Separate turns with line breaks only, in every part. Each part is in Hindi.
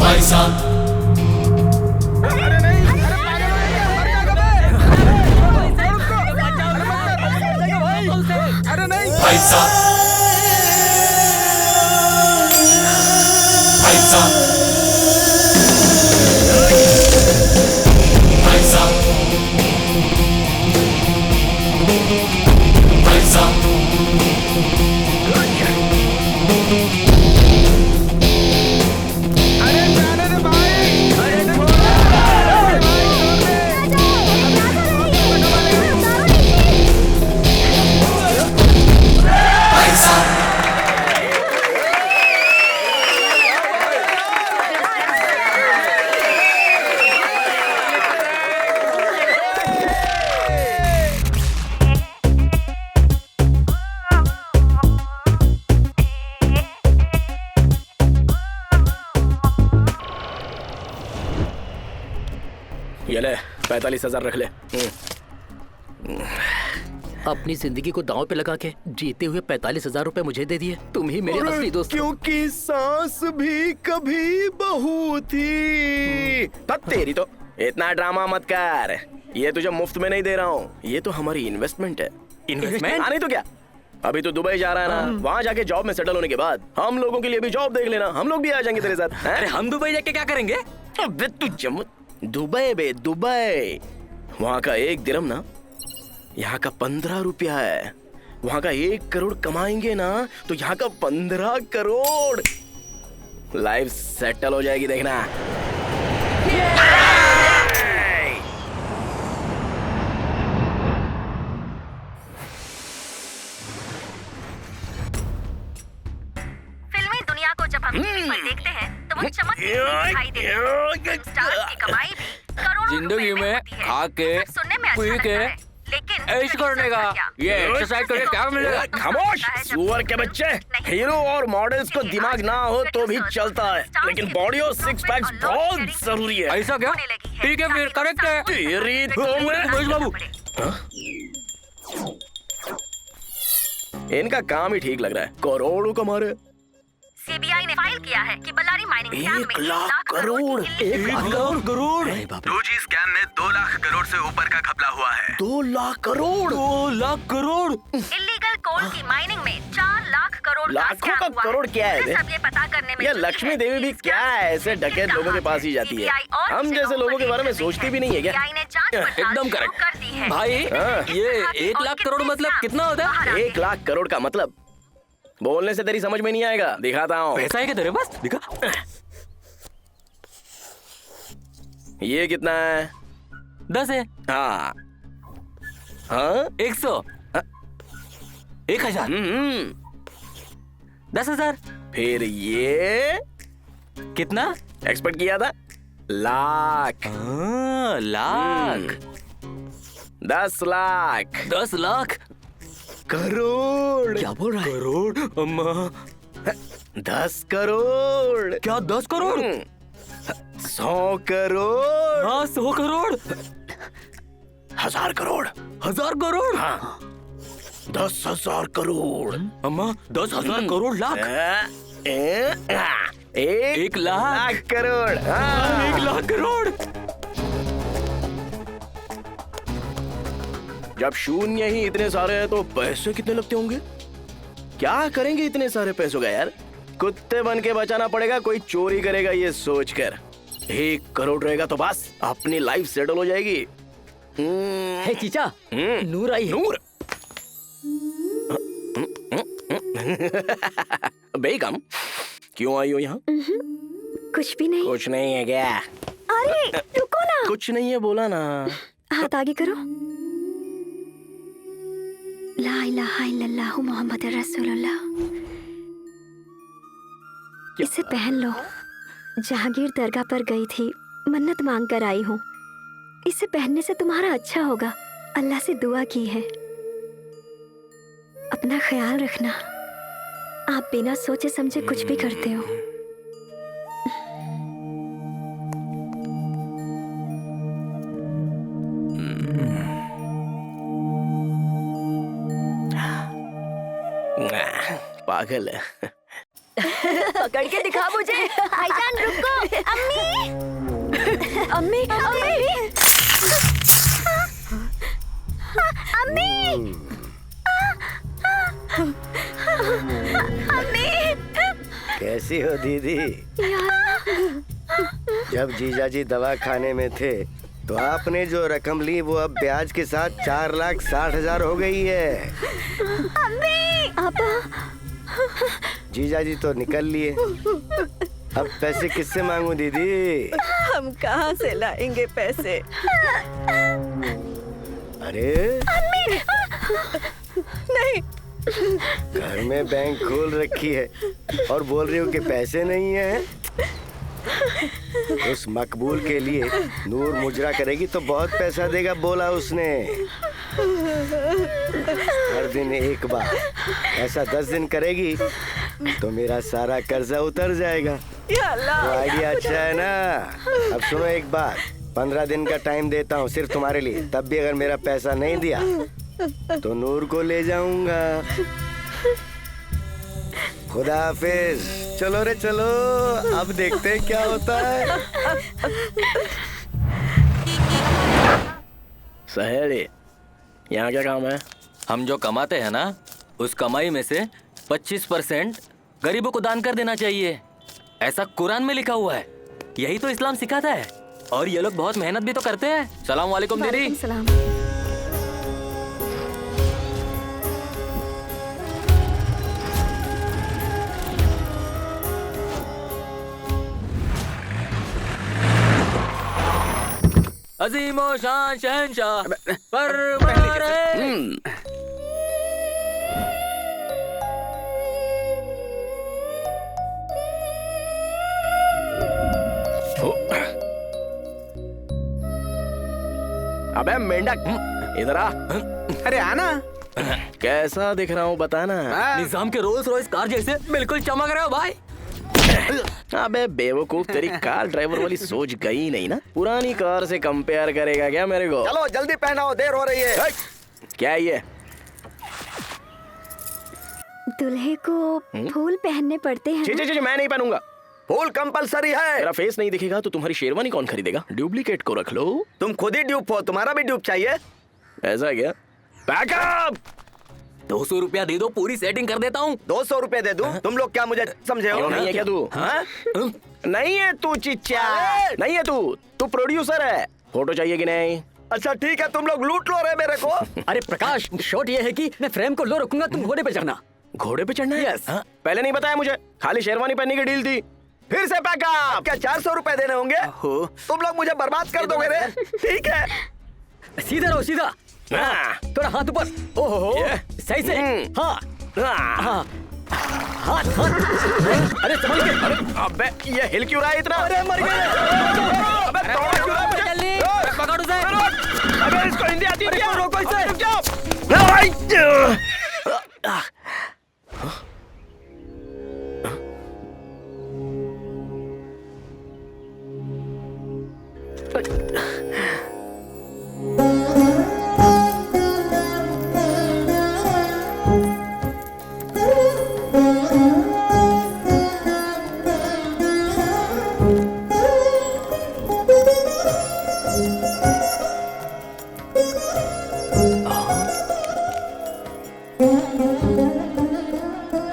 पैसा
अरे नहीं, अरे पागल हो गया, मर जाएगा बे। अरे नहीं
पैसा पैसा पैसा पैसा
अरे जाने दे भाई, अरे छोड़
पैसा
ये ले 45,000 रख ले।
अपनी जिंदगी को दांव पे लगा के जीते हुए 45,000 रुपए मुझे दे दिए। तुम ही मेरे असली दोस्त हो।
क्योंकि सांस भी कभी बहू थी। तेरी तो इतना ड्रामा मत कर। ये तुझे मुफ्त में नहीं दे रहा हूँ, ये तो हमारी इन्वेस्टमेंट है।
इन्वेस्टमेंट?
नहीं तो क्या, अभी तो दुबई जा रहा है ना, वहाँ जाके जॉब में सेटल होने के बाद हम लोगों के लिए भी जॉब देख लेना, हम लोग भी आ जाएंगे तेरे साथ।
अरे हम दुबई जाके क्या करेंगे?
अबे तू दुबई बे दुबई, वहाँ का 1 दिरहम ना यहाँ का 15 रुपया है। वहाँ का 1 करोड़ कमाएंगे ना तो यहाँ का 15 करोड़। लाइफ सेटल हो जाएगी, देखना।
फिल्मी दुनिया को जब हम टीवी पर देखते हैं तो वो चमकती हुई दिखाई देती है। स्टार्स की कमाई भी करोड़ों
जिंदगी
रुपए
में
होती है।
खा के,
सिर्फ सुनने में अच्छा
पी
लगता
के,
है, लेकिन
ऐश करने का, ये एक्सरसाइज करके क्या मिलेगा?
खामोश सुअर के बच्चे। हीरो और मॉडल्स को दिमाग ना हो तो भी चलता है, लेकिन बॉडी और 6 पैक्स बहुत जरूरी है।
ऐसा क्या? ठीक है फिर, करेक्ट है।
तेरी तो मैं-
महेश बाबू,
इनका काम ही ठीक लग रहा है, करोड़ों कमा रहे।
सीबीआई ने फाइल किया है कि बल्लारी माइनिंग स्कैम में
1 लाख करोड़। 1 लाख करोड़।
2G स्कैम में 2 लाख करोड़ से ऊपर का घपला हुआ है।
2 लाख करोड़।
2 लाख करोड़।
इलीगल कोल की माइनिंग में 4 लाख करोड़ का
लाखों
स्कैम
का
हुआ
करोड़ क्या है
पुलिस
बे?
अब ये पता करने में
ये
जुटी
लक्ष्मी
है
देवी भी
कि
क्या है, ऐसे
स्कैम
डकैत लोगों के पास ही जाती है।
CBI और
हम
इसे
जैसे लोगों के बारे में
ओपन
सोचती भी नहीं है क्या?
CBI ने जांच पड़ताल
एकदम
शुरू
करेक्ट।
कर दी है।
भाई
हाँ।
ये 1 लाख करोड़ मतलब कितना होता है?
1 लाख करोड़ का मतलब बोलने से तेरी समझ में नहीं आएगा, दिखाता हूँ।
पैसा है क्या तेरे पास? दिखा।
ये कितना है?
10 है।
हाँ हाँ
100, 1000, 10,000।
फिर ये
कितना?
एक्सपेक्ट किया था लाख।
लाख।
10 लाख।
10 लाख
करोड़।
क्या बोल रहा है?
करोड़। अम्मा
10 करोड़।
क्या 10 करोड़?
100 करोड़।
हाँ 100 करोड़।
1000 करोड़।
1000 करोड़।
हाँ 10,000 करोड़।
अम्मा 10,000 करोड़ लाख।
1
लाख
करोड़। हाँ।
1 लाख करोड़।
जब शून्य ही इतने सारे हैं तो पैसे कितने लगते होंगे? क्या करेंगे इतने सारे पैसों का यार? कुत्ते बन के बचाना पड़ेगा, कोई चोरी करेगा ये सोचकर। 1 करोड़ रहेगा तो बस अपनी लाइफ सेटल हो जाएगी।
हे चीचा, नूर आई है।
नूर। बेगम क्यों आई हो यहाँ?
कुछ भी नहीं।
कुछ नहीं है क्या?
अरे रुको ना।
कुछ नहीं है बोला ना।
हाथ आगे करो। ला इलाहा इल्लल्लाह मुहम्मद रसूलुल्लाह। इसे पहन लो। जहांगीर दरगाह पर गई थी, मन्नत मांग कर आई हूँ। इसे पहनने से तुम्हारा अच्छा होगा, अल्लाह से दुआ की है। अपना ख्याल रखना। आप बिना सोचे समझे कुछ भी करते हो।
पागल है।
पकड़ के दिखा मुझे। भाईजान रुको, अब अम्मी अम्मी अम्मी अम्मी
कैसी हो दीदी? जब जीजा जी दवा खाने में थे तो आपने जो रकम ली वो अब ब्याज के साथ 4,60,000 हो गई है। जीजा जी तो निकल लिए, अब पैसे किससे मांगू दीदी?
हम कहाँ से लाएंगे पैसे?
अरे
नहीं,
घर में बैंक खोल रखी है और बोल रही हो कि पैसे नहीं है। उस मकबूल के लिए नूर मुजरा करेगी तो बहुत पैसा देगा, बोला उसने। हर दिन एक बार, ऐसा 10 दिन करेगी तो मेरा सारा कर्जा उतर जाएगा।
या अल्लाह,
तो आइडिया अच्छा है ना। अब सुनो एक बात, 15 दिन का टाइम देता हूँ सिर्फ तुम्हारे लिए। तब भी अगर मेरा पैसा नहीं दिया तो नूर को ले जाऊंगा। खुदा हाफिज। चलो रे चलो, अब देखते हैं क्या होता है।
सहेली, यहाँ क्या काम है?
हम जो कमाते हैं ना, उस कमाई में से 25% गरीबों को दान कर देना चाहिए, ऐसा कुरान में लिखा हुआ है। यही तो इस्लाम सिखाता है। और ये लोग बहुत मेहनत भी तो करते हैं। सलाम वालेकुम दीदी।
वालेकुम सलाम।
अजीमो शान शहंशाह फरमान है।
अबे मेंढक, इधर आ।
अरे आना।
कैसा दिख रहा हूँ बताना।
निजाम के रोल्स रॉयस कार जैसे बिल्कुल चमक रहे हो भाई।
अबे बेवकूफ, तेरी कार ड्राइवर वाली सोच गई नहीं ना। पुरानी कार से कंपेयर करेगा क्या मेरे को?
चलो जल्दी पहनाओ, देर हो रही है।
क्या है ये?
दूल्हे को फूल पहनने पड़ते हैं
जी
ना?
जी जी, मैं नहीं पहनूंगा।
फूल कंपलसरी है।
मेरा फेस नहीं दिखेगा तो तुम्हारी शेरवानी कौन खरीदेगा? डुप्लीकेट को रख लो।
तुम खुद ही ड्यूप हो, तुम्हारा भी ड्यूप चाहिए।
ऐसा है क्या? बैकअप।
200 रुपया दे दो, पूरी सेटिंग कर देता हूँ।
200 रुपए दे दूं? तुम लोग क्या मुझे समझे हो?
क्यों नहीं है क्या तू?
हाँ?
नहीं है तू चिच्चा, नहीं है तू प्रोड्यूसर है। फोटो चाहिए कि नहीं?
अच्छा ठीक है, तुम लोग लूट लो रहे मेरे को।
अरे प्रकाश, शॉट ये है कि मैं फ्रेम को लो रखूंगा, तुम घोड़े पे चढ़ना।
घोड़े पे चढ़ना है?
Yes.
हाँ? पहले नहीं बताया मुझे, खाली शेरवानी पहनने की डील थी। फिर से पैकअप।
क्या 400 रुपए देने होंगे? तुम लोग मुझे बर्बाद कर दोगे रे। ठीक है,
सीधा रहो, सीधा।
हाँ।
थोड़ा हाथ ऊपर। ओहो, सही से। हाँ हाँ, हाथ हाथ। अरे संभल के।
अरे अबे ये हिल क्यों रहा है इतना?
अरे मर गए।
अबे दौड़ा क्यों रहा है मुझे?
जल्दी पकड़ उसे।
अबे इसको हिंदी आती है क्या?
रोको इसे।
रुक जाओ।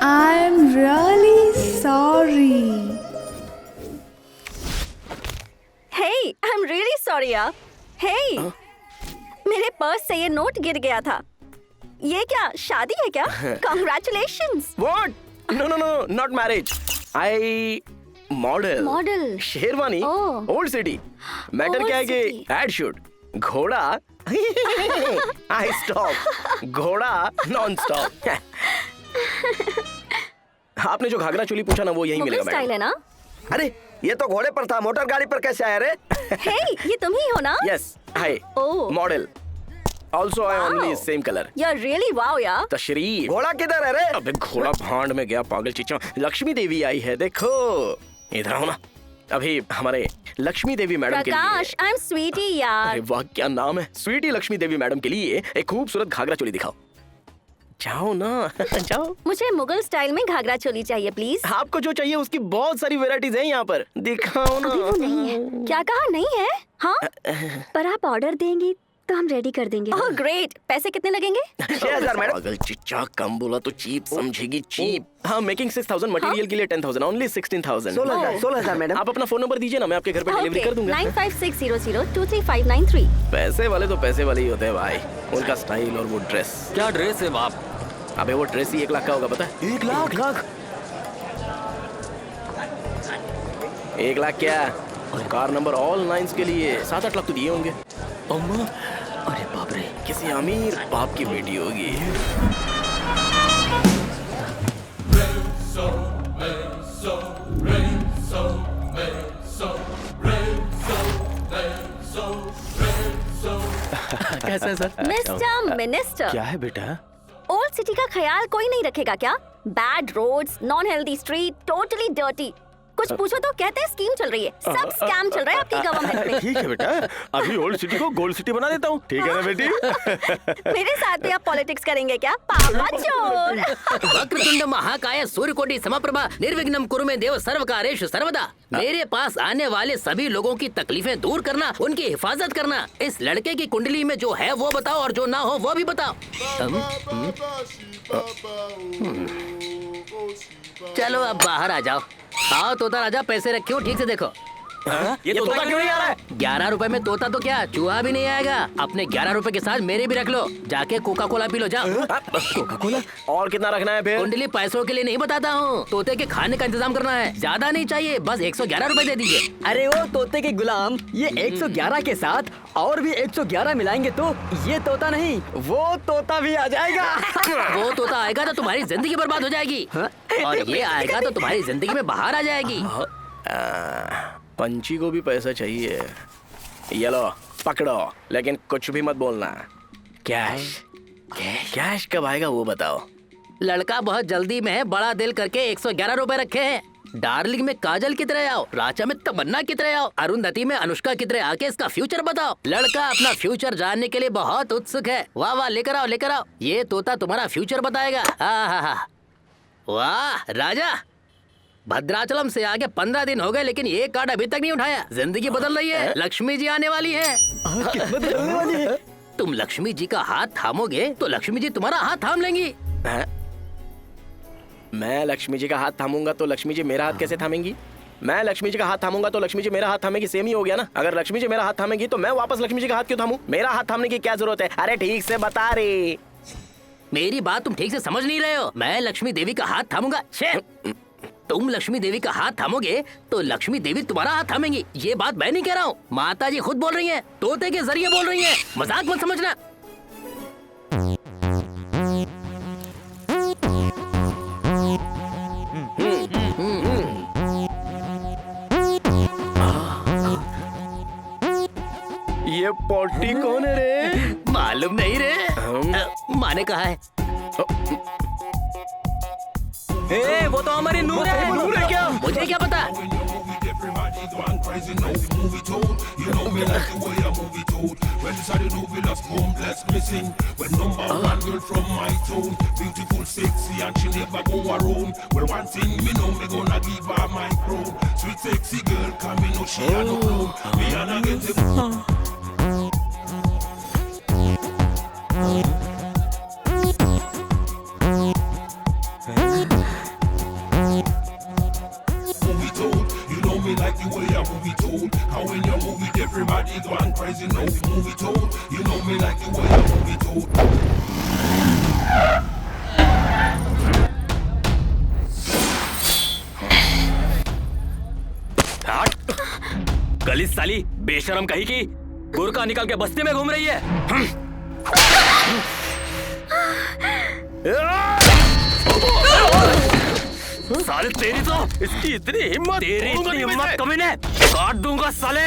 I'm really sorry.
Hey, I'm really sorry यार। Hey, मेरे पर्स से ये नोट गिर गया था। ये क्या शादी है क्या? Congratulations.
What? No, no, no, not marriage. I model.
Model.
Sherwani.
Oh.
Old city. Matter
Old
क्या है कि
city.
ad shoot. घोड़ा. I stop. घोड़ा non stop. आपने जो घाघरा चोली पूछा ना वो यही
मुगल
मिलेगा
स्टाइल है
मैडम।
ना?
अरे ये तो घोड़े पर था, मोटर गाड़ी पर कैसे आया रे?
Hey, ये तुम ही हो ना?
Yes. Hi.
Oh.
Model. Also I only
Wow.
same color.
You're really wow यार।
तशरीफ।
घोड़ा किधर है रे?
अबे घोड़ा भांड में गया पागल चिच्चा। लक्ष्मी देवी आई है देखो। इधर आओ ना। अभी हमारे लक्ष्मी देवी मैडम के लिए।
प्रकाश, I'm sweetie यार।
अरे वाह क्या नाम है। स्वीटी लक्ष्मी देवी मैडम के लिए एक खूबसूरत घाघरा चोली दिखाओ। जाओ ना जाओ।
मुझे मुगल स्टाइल में घाघरा चोली चाहिए प्लीज।
आपको जो चाहिए उसकी बहुत सारी वैरायटीज हैं यहाँ पर, दिखाओ ना।
अभी वो नहीं है। क्या कहा नहीं है? हाँ पर आप ऑर्डर देंगी तो हम रेडी कर देंगे। Oh great. पैसे कितने लगेंगे?
6000 मैडम। पागल चिच्चा, कम बोला तो चीप समझेगी चीप। हाँ मेकिंग 6000, मटेरियल के लिए 10,000, ओनली 16,000।
16,000 मैडम।
आप अपना फोन नंबर दीजिए ना, मैं आपके घर पे डिलीवरी कर दूंगा।
9560023593।
पैसे वाले तो पैसे वाले ही होते हैं भाई, उनका स्टाइल और वो ड्रेस।
क्या ड्रेस है बाप?
अबे वो ड्रेस ही 1 लाख का होगा, पता है?
1 लाख?
1 लाख क्या? कार नंबर ऑल 9s के लिए 7-8 लाख तो दिए होंगे।
अम्मा, अरे बाप रे,
किसी अमीर बाप की बेटी होगी। कैसा है सर?
मिस्टर मिनिस्टर,
क्या है बेटा?
ओल्ड सिटी का ख्याल कोई नहीं रखेगा क्या? Bad roads, non healthy street, totally dirty. कुछ पूछो तो कहते हैं स्कीम चल रही है। सब स्कैम चल रहा है आपकी गवर्नमेंट में।
ठीक है बेटा, अभी ओल्ड सिटी को गोल्ड सिटी बना देता हूँ, ठीक है ना बेटी?
मेरे साथ भी आप पॉलिटिक्स करेंगे क्या? पापा चोर।
वक्रतुंड महाकाय सूर्यकोटि समप्रभा निर्विघ्नं कुरु मे देव सर्वकार्येषु सर्वदा। मेरे पास आने वाले सभी लोगों की तकलीफें दूर करना, उनकी हिफाजत करना। इस लड़के की कुंडली में जो है वो बताओ और जो ना हो वो भी बताओ। चलो अब बाहर आ जाओ। आओ तोता राजा, पैसे रखे हो ठीक से देखो।
ये तोता क्यों नहीं आ रहा है?
11 रुपए में तोता तो क्या चूहा भी नहीं आएगा। अपने 11 रुपए के साथ मेरे भी रख लो। जाके कोका कोला पी लो, जाओ।
Coca Cola? और कितना रखना है फिर?
कुंडली पैसों के लिए नहीं बताता हूँ, तोते के खाने का इंतजाम करना है। ज्यादा नहीं चाहिए, बस 111 रुपए दे दीजिए।
अरे वो तोते के गुलाम, ये 111 के साथ और भी 111 मिलाएंगे तो ये तोता नहीं वो तोता भी आ जाएगा।
वो तोता आएगा तो तुम्हारी जिंदगी बर्बाद हो जाएगी, और ये आएगा तो तुम्हारी जिंदगी में बाहर आ जाएगी।
पंछी को भी पैसा चाहिए। ये लो पकड़ो, लेकिन कुछ भी मत बोलना। कैश कैश कब आएगा वो बताओ।
लड़का बहुत जल्दी में है, बड़ा दिल करके 111 रुपए रखे हैं। डार्लिंग में काजल की तरह आओ, राजा में तमन्ना की तरह आओ, अरुंधति में अनुष्का की तरह आके इसका फ्यूचर बताओ। लड़का अपना फ्यूचर जानने के लिए बहुत उत्सुक है। वाह वाह, लेकर आओ लेकर आओ, ये तोता तुम्हारा फ्यूचर बताएगा। वाह राजा, भद्राचलम से आगे 15 दिन हो गए लेकिन ये कार्ड अभी तक नहीं उठाया। जिंदगी बदल रही है, लक्ष्मी जी आने वाली है।
बदलने वाली है।
तुम लक्ष्मी जी का हाथ थामोगे तो लक्ष्मी जी तुम्हारा हाथ थाम लेंगी।
मैं लक्ष्मी जी का हाथ थामूंगा तो लक्ष्मी जी मेरा हाथ कैसे थामेंगी? मैं लक्ष्मी जी का हाथ थामूंगा तो लक्ष्मी जी मेरा हाथ थामेगी, सेम ही हो गया ना। अगर लक्ष्मी जी मेरा हाथ थामेगी तो मैं वापस लक्ष्मी जी का हाथ क्यों थामूं? मेरा हाथ थामने की क्या जरूरत है? अरे ठीक से बता रे।
मेरी बात तुम ठीक से समझ नहीं रहे हो। मैं लक्ष्मी देवी का हाथ थामूंगा। तुम लक्ष्मी देवी का हाथ थामोगे तो लक्ष्मी देवी तुम्हारा हाथ थामेंगी। ये बात मैं नहीं कह रहा हूँ, माता जी खुद बोल रही हैं, तोते के जरिए बोल रही हैं। मजाक मत समझना।
ये पोटी कौन है रे?
मालूम नहीं रे, माँ ने कहा है।
ए, वो तो हमारी नूर है।
नूर है क्या?
मुझे क्या पता।
गलीस साली बेशरम कहीं की, गुरका निकल के बस्ती में घूम रही है। साले तेरी तो
इसकी इतनी हिम्मत,
तेरी इतनी हिम्मत कमीने, काट दूंगा साले।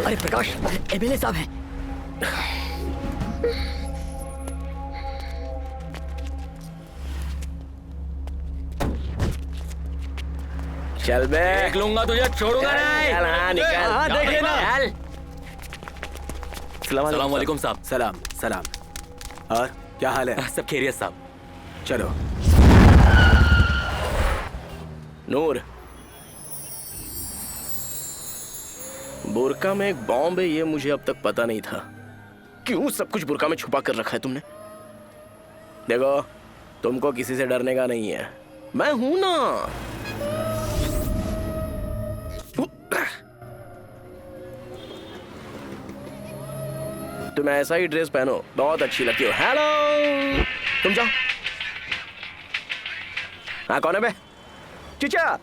अरे प्रकाश, एमएलए साहब हैं।
चल बे,
देख लूंगा तुझे, छोड़ूंगा नहीं।
चल हाँ निकल।
हाँ देखे ना।
चल।
सलाम वालेकुम साहब।
सलाम सलाम। और क्या हाल है?
सब खैरियत साहब।
चलो।
नूर, बुरका में एक बॉम्ब है, ये मुझे अब तक पता नहीं था। क्यों सब कुछ बुरका में छुपा कर रखा है तुमने? देखो, तुमको किसी से डरने का नहीं है, मैं हूं ना। तुम ऐसा ही ड्रेस पहनो, बहुत अच्छी लगती हो। हेलो, तुम जाओ। हाँ, कौन है बे? चिचा,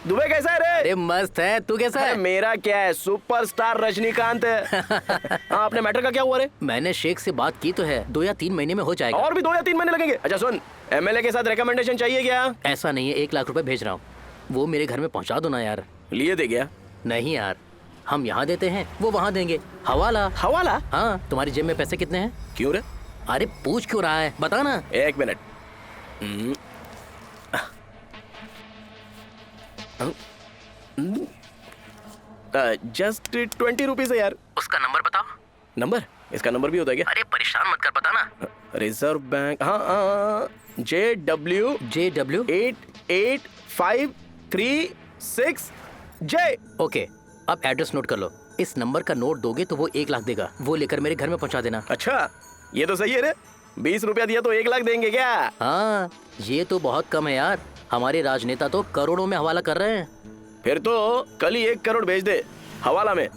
दुबई कैसा है रे?
अरे मस्त है, तू कैसा
अरे
है?
मेरा क्या है, सुपरस्टार रजनीकांत है। हाँ, अपने मैटर का क्या हुआ रे?
मैंने शेख से बात की तो है, 2 या 3 महीने में हो जाएगा।
और भी 2 या 3 महीने लगेंगे? अच्छा सुन, एमएलए के साथ रिकमेंडेशन चाहिए क्या?
ऐसा नहीं है, 1 लाख रुपए भेज रहा हूँ, वो मेरे घर में पहुँचा दो ना यार।
लिए दे गया?
नहीं यार, हम यहाँ देते हैं, वो वहाँ देंगे। हवाला।
हवाला?
हाँ, तुम्हारी जेब में पैसे कितने हैं?
क्यों रे?
अरे पूछ क्यों रहा है, बता ना।
1 मिनट। जस्ट 20 रुपीज है यार।
उसका नंबर बताओ।
नंबर? इसका नंबर भी होता है क्या?
अरे परेशान मत कर, बता ना।
रिजर्व बैंक, हाँ, JW
JW
885336J।
ओके, अब एड्रेस नोट कर लो। इस नंबर का नोट दोगे तो वो 1 लाख देगा, वो लेकर मेरे घर में पहुंचा देना।
अच्छा, ये तो सही है रे। 20 रुपया दिया तो 1 लाख देंगे क्या?
हाँ, ये तो बहुत कम है यार, हमारे राजनेता तो करोड़ों में हवाला कर रहे हैं।
फिर तो कल ही 1 करोड़ भेज दे हवाला में।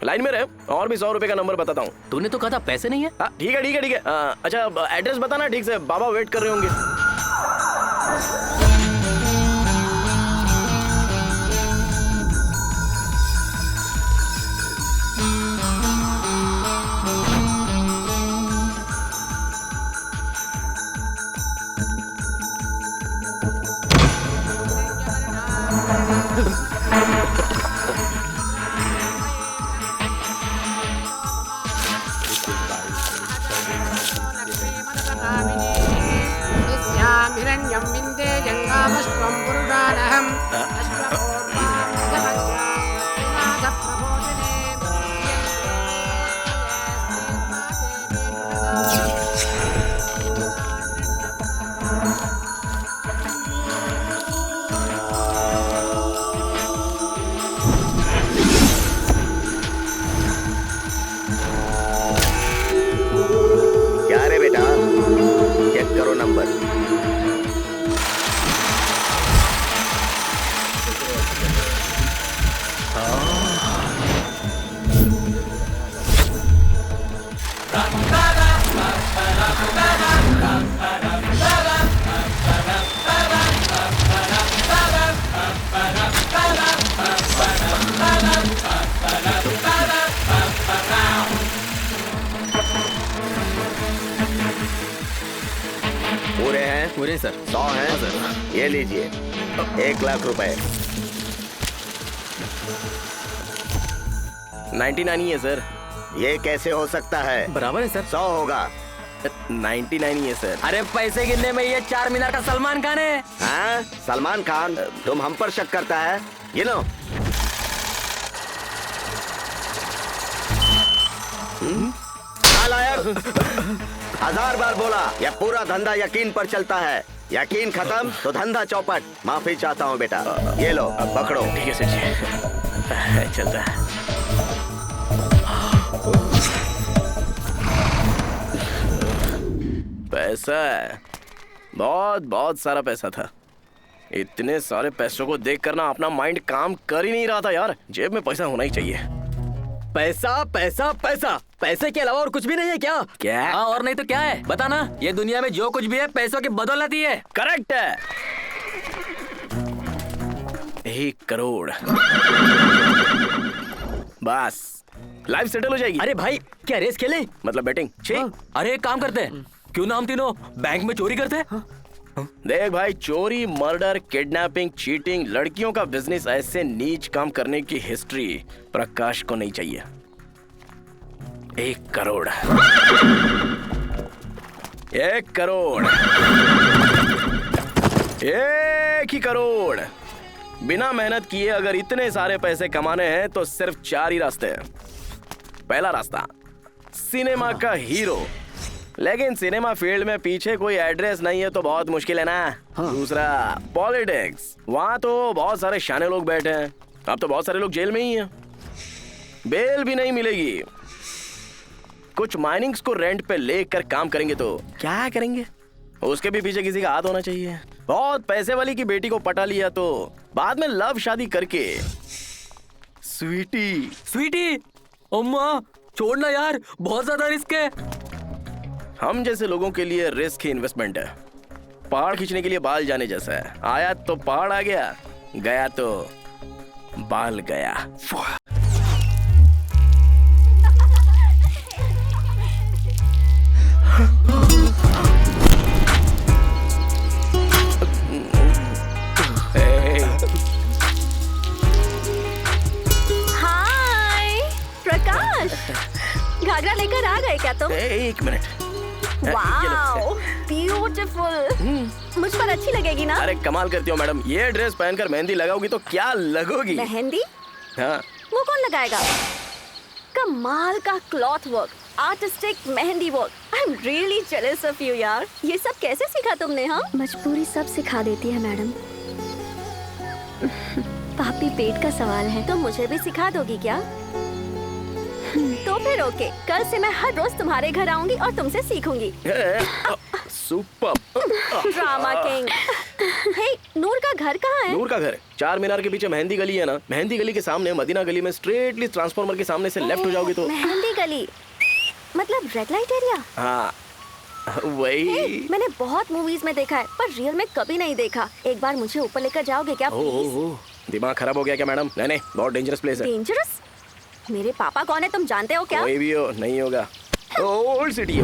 लाइन में रहे, और भी 100 रुपए का नंबर बताता हूँ।
तूने तो कहा था पैसे नहीं है।
ठीक है ठीक है ठीक है। अच्छा एड्रेस बताना ठीक से, बाबा वेट कर रहे होंगे।
हिरण्यं विन्दे जङ्गामश्वं पुरुषानहम्
क्या रे बेटा, चेक करो नंबर। पूरे हैं?
पूरे सर।
100 हैं? ये लीजिए 1 लाख रुपए।
99 ही है सर।
ये कैसे हो सकता है?
बराबर है सर।
100 होगा।
99 ही है सर।
अरे पैसे गिनने में ये 4 मीनार का सलमान खान है।
हाँ, सलमान खान, तुम हम पर शक करता है? ये लो। नालायक, 1000 बार बोला, यह पूरा धंधा यकीन पर चलता है। यकीन खत्म तो धंधा चौपट। माफी चाहता हूँ बेटा, ये लो अब पकड़ो।
ठीक है सर जी, चलता है। पैसा है, बहुत बहुत सारा पैसा था। इतने सारे पैसों को देख कर ना अपना माइंड काम कर ही नहीं रहा था यार। जेब में पैसा होना ही चाहिए।
पैसा पैसा पैसा, पैसे के अलावा और कुछ भी नहीं है क्या?
क्या?
हाँ, और नहीं तो क्या है, बता ना। ये दुनिया में जो कुछ भी है पैसों की बदौलत ही है।
करेक्ट है। 1 करोड़ बस, लाइफ सेटल हो जाएगी।
अरे भाई, क्या रेस खेलें?
मतलब बैटिंग?
अरे एक काम करते हैं, क्यों ना हम तीनों बैंक में चोरी करते हैं?
देख भाई, चोरी, मर्डर, किडनैपिंग, चीटिंग, लड़कियों का बिजनेस, ऐसे नीच काम करने की हिस्ट्री प्रकाश को नहीं चाहिए। 1 करोड़, 1 करोड़, 1 ही करोड़। बिना मेहनत किए अगर इतने सारे पैसे कमाने हैं तो सिर्फ 4 ही रास्ते हैं। पहला रास्ता, सिनेमा का हीरो, लेकिन सिनेमा फील्ड में पीछे कोई एड्रेस नहीं है तो बहुत मुश्किल है ना। दूसरा पॉलिटिक्स, वहाँ तो बहुत सारे शाने लोग बैठे हैं। अब तो बहुत सारे लोग जेल में ही हैं, बेल भी नहीं मिलेगी। कुछ माइनिंग्स को रेंट पे लेकर काम करेंगे तो क्या करेंगे? उसके भी पीछे किसी का हाथ होना चाहिए। बहुत पैसे वाली की बेटी को पटा लिया तो बाद में लव शादी करके
स्वीटी, अम्मा छोड़ना यार, बहुत ज्यादा रिस्क है।
हम जैसे लोगों के लिए रिस्क ही इन्वेस्टमेंट है। पहाड़ खींचने के लिए बाल जाने जैसा है। आया तो पहाड़ आ गया, गया तो बाल गया।
हाय प्रकाश, घाघरा लेकर आ गए क्या तुम?
एक मिनट।
वाओ ब्यूटीफुल, मुझ पर अच्छी लगेगी ना?
अरे कमाल करती हो मैडम, ये ड्रेस पहनकर मेहंदी लगाओगी तो क्या लगोगी?
मेहंदी?
हाँ।
वो कौन लगाएगा? कमाल का cloth work, artistic mehndi work. I am really jealous of you यार। ये सब कैसे सीखा तुमने? हाँ, मजबूरी सब सिखा देती है मैडम। पापी पेट का सवाल है, तो मुझे भी सिखा दोगी क्या? तो फिर ओके, कल से मैं हर रोज तुम्हारे घर आऊंगी और तुमसे सीखूंगी।
Super.
Drama king. Hey, Noor का घर कहाँ है?
नूर का घर चार मीनार के पीछे मेहंदी गली है ना, मेहंदी गली के सामने मदीना गली में स्ट्रेटली ट्रांसफार्मर के सामने से लेफ्ट हो जाओगे तो।
मेहंदी गली मतलब रेड लाइट एरिया?
हाँ वही।
मैंने बहुत मूवीज में देखा है पर रियल में कभी नहीं देखा। एक बार मुझे ऊपर लेकर जाओगे क्या प्लीज?
दिमाग खराब हो गया क्या मैडम? नहीं, बहुत डेंजरस प्लेस है।
डेंजरस? मेरे पापा कौन है तुम जानते हो क्या?
कोई भी हो, नहीं होगा। ओल्ड सिटी है।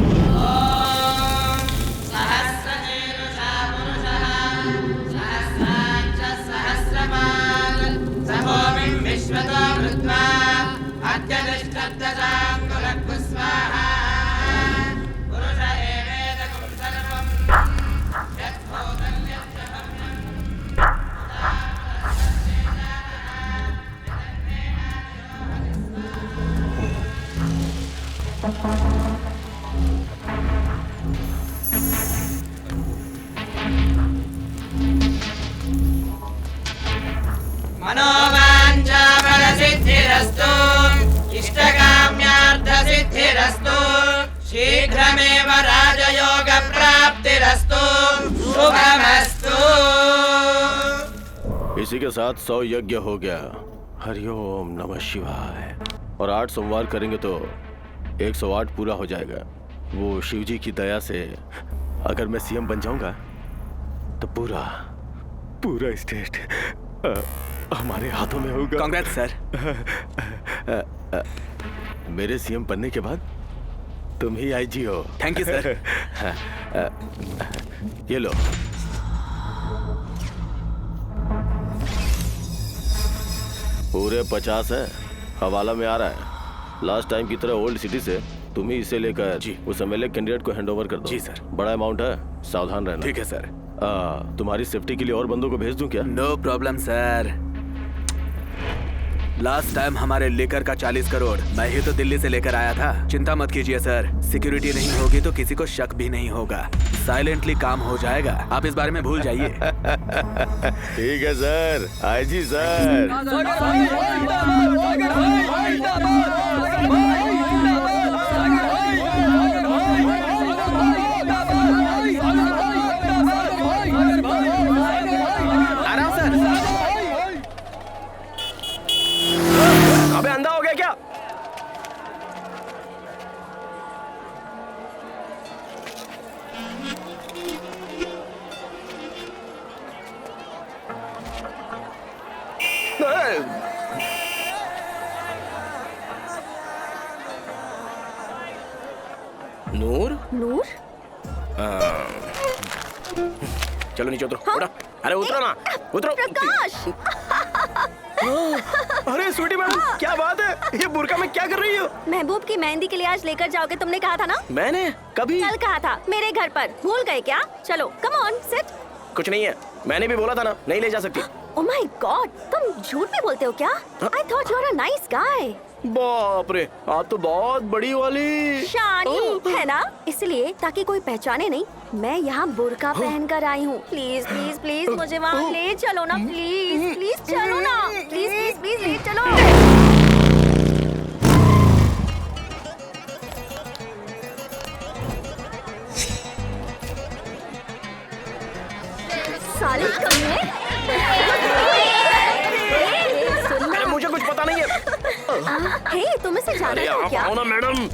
मनोवाञ्छाफलसिद्धिरस्तु, इष्टकाम्यार्थसिद्धिरस्तु, शीघ्रमेव राजयोगप्राप्तिरस्तु, शुभमस्तु।
इसी के साथ 100 यज्ञ हो गया। हरिओम नमः शिवाय। और 8 सोमवार करेंगे तो 108 पूरा हो जाएगा। वो शिव जी की दया से अगर मैं सीएम बन जाऊंगा तो पूरा स्टेट हमारे हाथों में होगा।
कांग्रेस सर।
मेरे सीएम बनने के बाद तुम ही आईजी हो।
Thank you sir.
ये लो। पूरे 50 है, हवाला में आ रहा है। लास्ट टाइम की तरह ओल्ड सिटी से तुम ही इसे लेकर जी उस एमएलए कैंडिडेट को हैंडओवर कर दो।
जी सर।
बड़ा अमाउंट है, सावधान रहना।
ठीक है सर।
तुम्हारी सेफ्टी के लिए और बंदों को भेज दूं क्या?
No problem sir. Last time हमारे लेकर का 40 करोड़ मैं ही तो दिल्ली से लेकर आया था। चिंता मत कीजिए सर, सिक्योरिटी नहीं होगी तो किसी को शक भी नहीं होगा। साइलेंटली काम हो जाएगा, आप इस बारे में भूल जाइए।
ठीक है सर, आईजी सर। अबे अंधा हो गया क्या? नूर?
नूर?
चलो नीचे उतरो। हाँ? अरे उतरो ना, उतरो।
प्रकाश!
अरे स्वीटी मैडम, क्या बात है? ये बुर्का में क्या कर रही हो?
महबूब की मेहंदी के लिए आज लेकर जाओगे, तुमने कहा था ना?
मैंने कभी?
कल कहा था, मेरे घर पर। भूल गए क्या? चलो कम ऑन सिट।
कुछ नहीं है, मैंने भी बोला था ना, नहीं ले जा सकती।
ओह माय गॉड, तुम झूठ भी बोलते हो क्या? I thought you are a nice guy.
बाप रे, आप तो बहुत बड़ी वाली।
शानी है ना, इसलिए ताकि कोई पहचाने नहीं, मैं यहाँ बुर्का पहन कर आई हूँ। प्लीज प्लीज प्लीज मुझे वहाँ ले चलो ना, प्लीज प्लीज चलो ना, प्लीज प्लीज प्लीज ले चलो। साले कमीने।
अरे मुझे कुछ पता नहीं है।
हे, तुम इसे जाना
अरे
हो
आप
क्या?
आओ ना मैडम।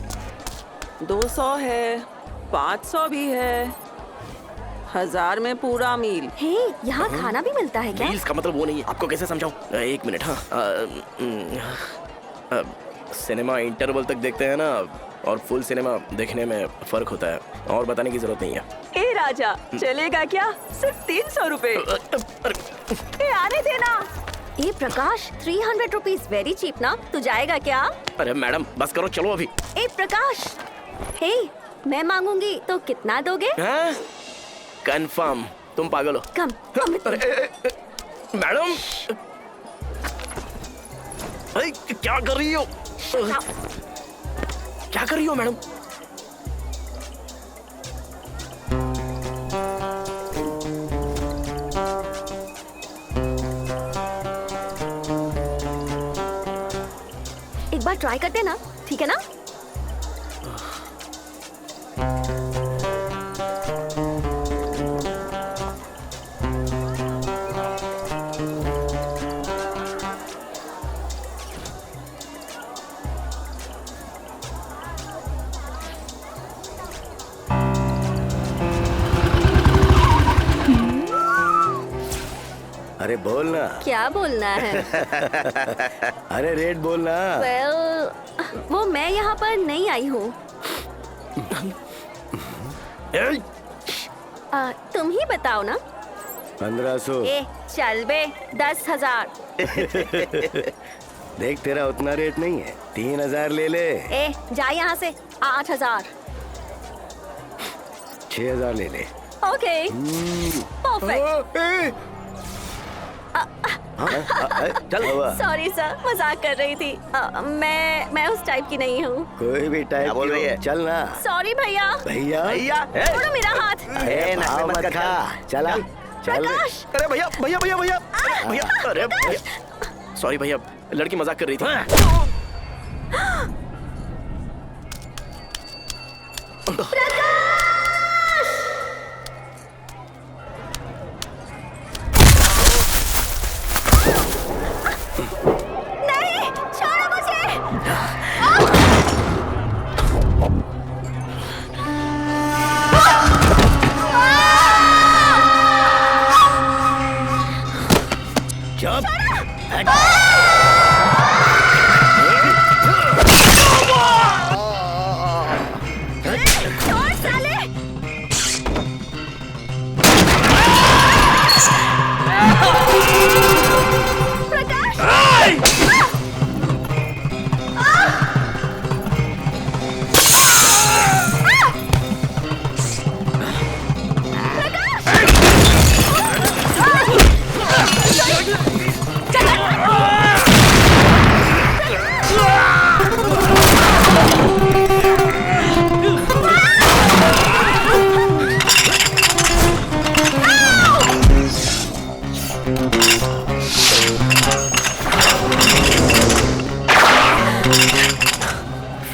200 है, 500 भी है, 1000 में पूरा मील।
हे, यहाँ खाना भी मिलता है क्या?
मील्स का मतलब वो नहीं है, आपको कैसे समझाऊं? एक मिनट। हाँ, सिनेमा इंटरवल तक देखते हैं ना, और फुल सिनेमा देखने में फर्क होता है, और बताने की जरूरत नहीं है।
ए राजा, चलेगा क्या? सिर्फ 300 रुपए। ए, आने देना।
ए प्रकाश, 300 रुपीज वेरी चीप ना, तू जाएगा क्या?
अरे मैडम बस करो, चलो अभी।
ए प्रकाश, हे, मैं मांगूंगी तो कितना दोगे?
कंफर्म, तुम पागल हो।
कम
मैडम, अरे क्या कर रही हो? क्या कर रही हो मैडम?
एक बार ट्राई करते ना, ठीक है ना?
अरे बोलना।
क्या बोलना है?
अरे रेट बोलना।
well, वो मैं यहाँ पर नहीं आई हूँ। तुम ही बताओ ना।
1500।
ए चल बे, 10,000।
देख तेरा उतना रेट नहीं है, 3000 ले ले।
ए जा यहाँ से, 8,000।
6000 ले ले।
Okay perfect.
चल
सॉरी सर, मजाक कर रही थी। मैं उस टाइप की नहीं हूँ।
कोई भी टाइप बोल रही है, चल ना।
सॉरी भैया।
भैया
भैया
छोड़ो मेरा हाथ।
भाव मत खा, चला चल।
प्रकाश,
अरे भैया भैया भैया भैया भैया, अरे भैया सॉरी भैया, लड़की मजाक कर रही थी।
नहीं, छोड़ो मुझे। छोड़ साले।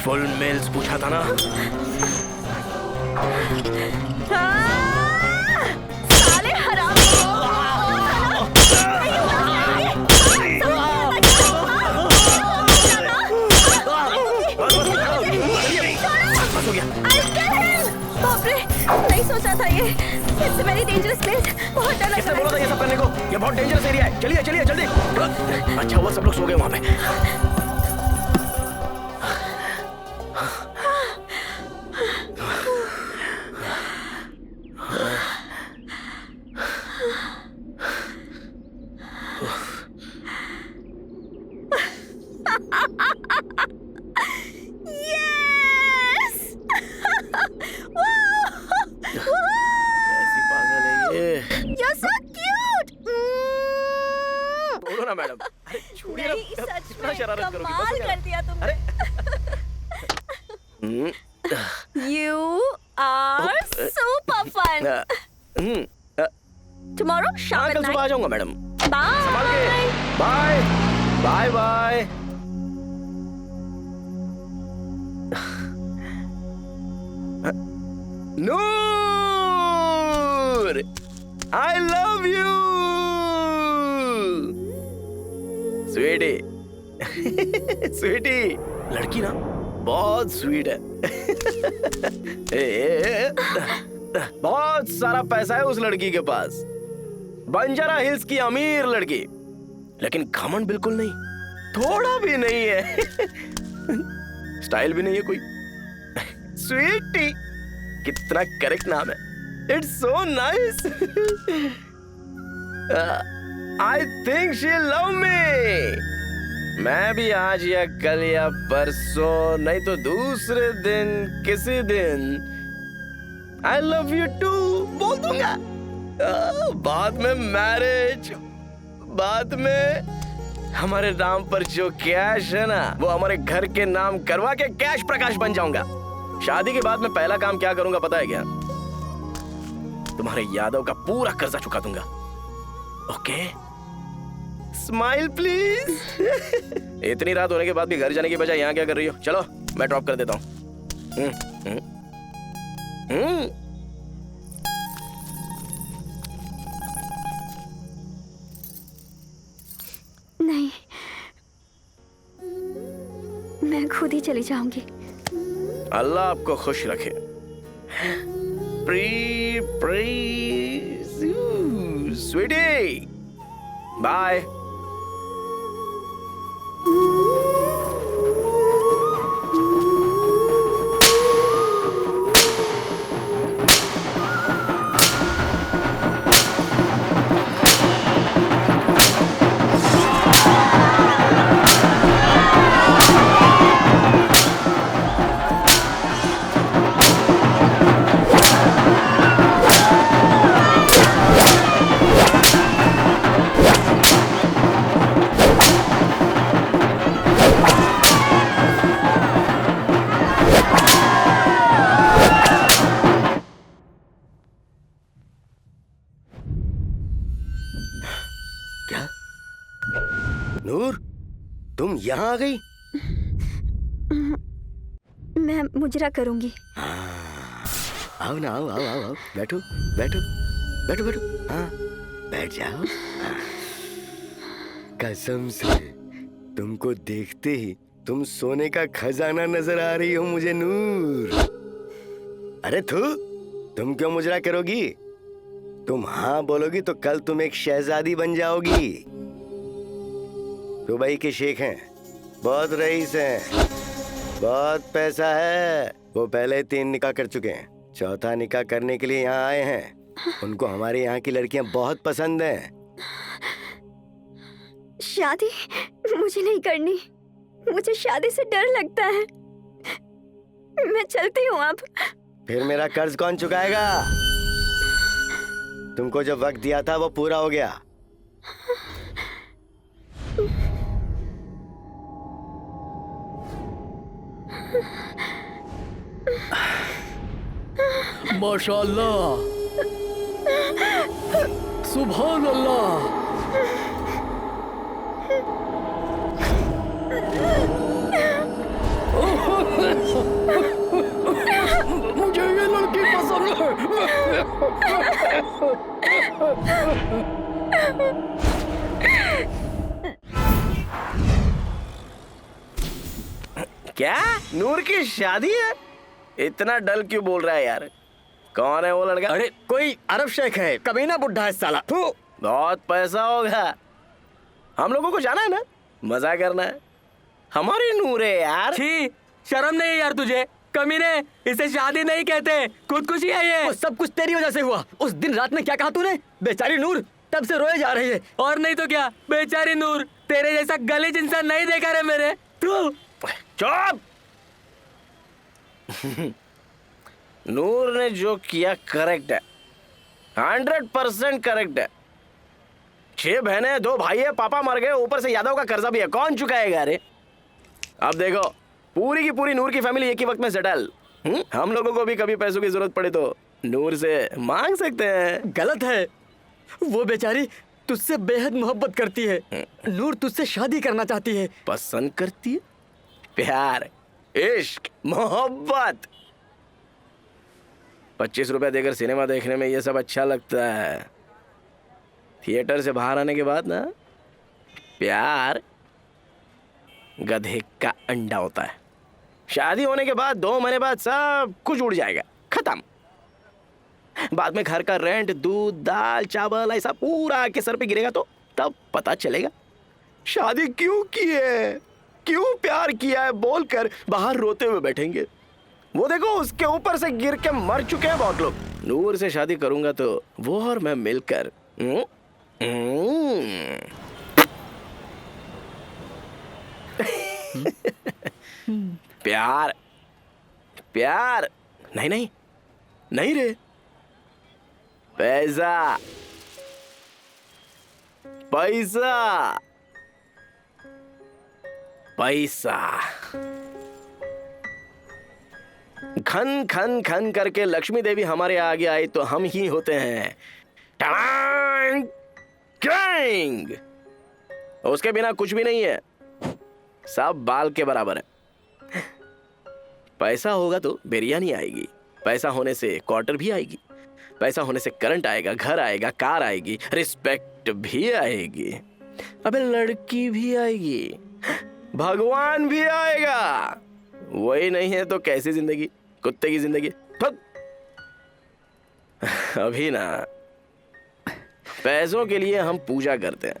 फुल मेल्स पूछा था ना।
साले हराम।
बस हो गया।
बाप रे, नहीं सोचा था ये। इट्स वेरी डेंजरस प्लेस, बहुत डर लग
किसने
रहा
बोला था ये सब करने को? ये बहुत डेंजरस एरिया है। चलिए चलिए जल्दी। अच्छा हुआ सब लोग सो गए वहाँ पे।
Yes!
ऐसी पागल है ये।
You're so cute.
छोड़ो ना मैडम। अरे छोड़िए ना,
नहीं, सच
कितना
में
शरारत करोगी?
कमाल
बस
कर दिया तुमने।
हम्म,
You are super fun. Tomorrow
हाँ,
sharp
कल
at
सुबह आ
night.
जाऊंगा मैडम। संभाल के।
Bye.
Bye bye bye. Noor, I love you sweetie. Sweetie लड़की ना बहुत स्वीट है। बहुत सारा पैसा है उस लड़की के पास, बंजारा हिल्स की अमीर लड़की, लेकिन घमंड बिल्कुल नहीं, थोड़ा भी नहीं है। स्टाइल भी नहीं है कोई। स्वीटी, कितना करेक्ट नाम है। It's so nice. I think she love me. मैं भी आज या कल या परसों, नहीं तो दूसरे दिन, किसी दिन आई लव यू टू बोल दूंगा। बाद में मैरिज, बाद में हमारे नाम पर जो कैश है ना, वो हमारे घर के नाम करवा के कैश प्रकाश बन जाऊंगा। शादी के बाद मैं पहला काम क्या करूंगा पता है क्या? तुम्हारे यादव का पूरा कर्जा चुका दूंगा। ओके? Smile please. इतनी रात होने के बाद भी घर जाने की बजाय यहाँ क्या कर रही हो? चलो मैं ड्रॉप कर देता हूँ।
नहीं, मैं खुद ही चली जाऊंगी।
अल्लाह आपको खुश रखे। स्वीटी, बाय। नूर, तुम यहाँ आ गई?
मैं मुजरा करूंगी।
आओ ना, आओ आओ आओ आओ, बैठो बैठो बैठो बैठो। हाँ, बैठ जाओ। कसम से तुमको देखते ही तुम सोने का खजाना नजर आ रही हो मुझे नूर। अरे थू, तुम क्यों मुजरा करोगी? तुम हाँ बोलोगी तो कल तुम एक शहजादी बन जाओगी। दुबई के शेख हैं, बहुत रईस हैं, बहुत पैसा है। वो पहले 3 निकाह कर चुके हैं, चौथा निकाह करने के लिए यहाँ आए हैं। उनको हमारे यहाँ की लड़कियाँ बहुत पसंद हैं।
शादी मुझे नहीं करनी, मुझे शादी से डर लगता है। मैं चलती हूँ अब।
फिर मेरा कर्ज कौन चुकाएगा? तुमको जो वक्त दिया था वो पूरा हो गया।
माशाअल्लाह, सुभान अल्लाह। मुझे ये लड़की पसंद है।
क्या नूर की शादी है? इतना डल क्यों बोल रहा है यार? कौन है वो लड़का?
अरे कोई अरब शेख है, कमीना बुड्ढा है साला।
बहुत पैसा होगा। हम लोगों को जाना है ना, मजा करना है। हमारी नूर है यार।
छी, शर्म नहीं है यार तुझे? कमीने, इसे शादी नहीं कहते, खुदकुशी है ये।
वो सब कुछ तेरी वजह से हुआ। उस दिन रात में क्या कहा तूने? बेचारी नूर तब से रोए जा रही है।
और नहीं तो क्या, बेचारी नूर, तेरे जैसा गलीज इंसान नहीं देखा रे मेरे। तू
चुप। नूर ने जो किया करेक्ट है, 100% करेक्ट है। 6 बहनें 2 भाई है, पापा मर गए, ऊपर से यादव का कर्जा भी है, कौन चुकाएगा? अरे अब देखो, पूरी की पूरी नूर की फैमिली एक ही वक्त में सेटल। हम लोगों को भी कभी पैसों की जरूरत पड़े तो नूर से मांग सकते हैं।
गलत है, वो बेचारी तुझसे बेहद मोहब्बत करती है। नूर तुझसे शादी करना चाहती है।
पसंद करती है? प्यार, इश्क, मोहब्बत। 25 रुपए देकर सिनेमा देखने में ये सब अच्छा लगता है। थिएटर से बाहर आने के बाद ना, प्यार गधे का अंडा होता है। शादी होने के बाद 2 महीने बाद सब कुछ उड़ जाएगा, खत्म। बाद में घर का रेंट, दूध, दाल, चावल ऐसा पूरा आके सर पे गिरेगा तो तब पता चलेगा शादी क्यों की है, क्यों प्यार किया है बोलकर बाहर रोते हुए बैठेंगे। वो देखो, उसके ऊपर से गिर के मर चुके हैं बहुत लोग। नूर से शादी करूंगा तो वो और मैं मिलकर प्यार, प्यार नहीं नहीं नहीं रे, पैसा, पैसा, पैसा। खन खन खन करके लक्ष्मी देवी हमारे आगे आई तो हम ही होते हैं टड़ांग, टड़ांग। उसके बिना कुछ भी नहीं है, सब बाल के बराबर है। पैसा होगा तो बिरयानी आएगी, पैसा होने से क्वार्टर भी आएगी, पैसा होने से करंट आएगा, घर आएगा, कार आएगी, रिस्पेक्ट भी आएगी, अबे लड़की भी आएगी, भगवान भी आएगा। वही नहीं है तो कैसी जिंदगी, कुत्ते की जिंदगी। अभी ना पैसों के लिए हम पूजा करते हैं,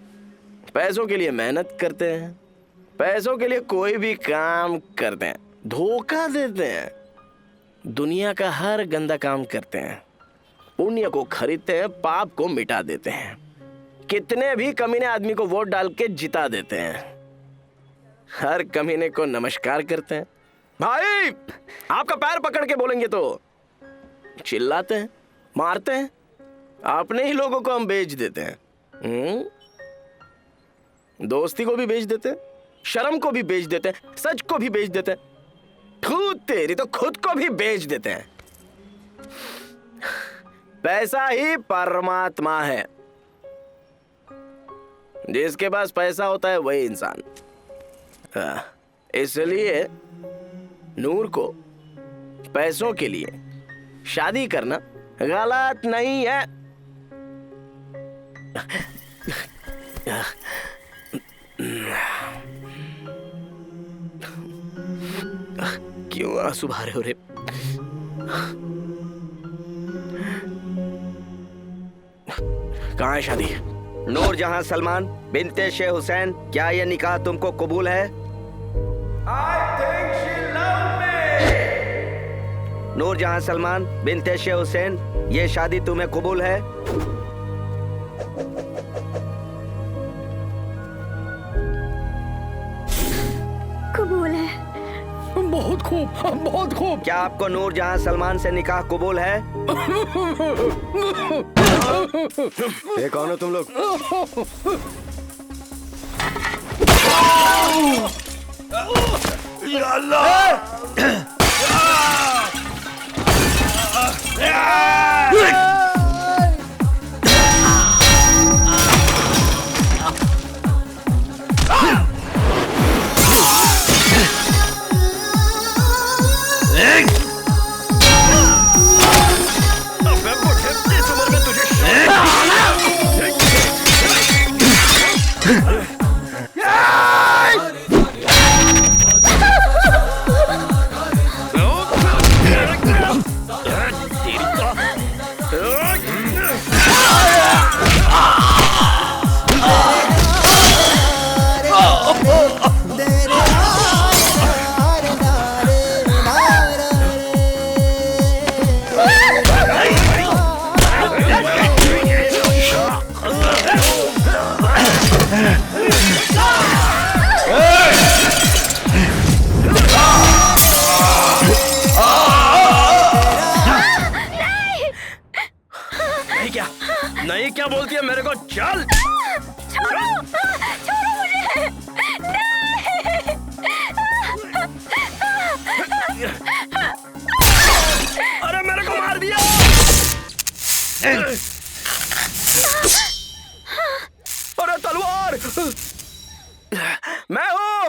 पैसों के लिए मेहनत करते हैं, पैसों के लिए कोई भी काम करते हैं, धोखा देते हैं, दुनिया का हर गंदा काम करते हैं, पुण्य को खरीदते हैं, पाप को मिटा देते हैं, कितने भी कमीने आदमी को वोट डाल के जिता देते हैं, हर कमीने को नमस्कार करते हैं। भाई आपका पैर पकड़ के बोलेंगे तो चिल्लाते हैं, मारते हैं, अपने ही लोगों को हम बेच देते हैं। दोस्ती को भी बेच देते हैं, शर्म को भी बेच देते हैं, सच को भी बेच देते हैं, खुद तेरी तो खुद को भी बेच देते हैं। पैसा ही परमात्मा है, जिसके पास पैसा होता है वही इंसान। इसलिए नूर को पैसों के लिए शादी करना गलत नहीं है। क्यों आंसू बहा रहे हो रे? कहाँ है शादी?
नूरजहां सलमान बिनते शेख हुसैन, क्या यह निकाह तुमको कबूल है? नूरजहां सलमान बिनते शेख हुसैन, ये शादी तुम्हें कबूल है?
कबूल है।
बहुत खूब, बहुत खूब।
क्या आपको नूरजहां सलमान से निकाह कबूल है?
ये कौन हो तुम लोग?
नहीं क्या बोलती है मेरे को? चल
छोड़ो छोड़ो मुझे
अरे मेरे को मार दिया। अरे तलवार, मैं हूँ।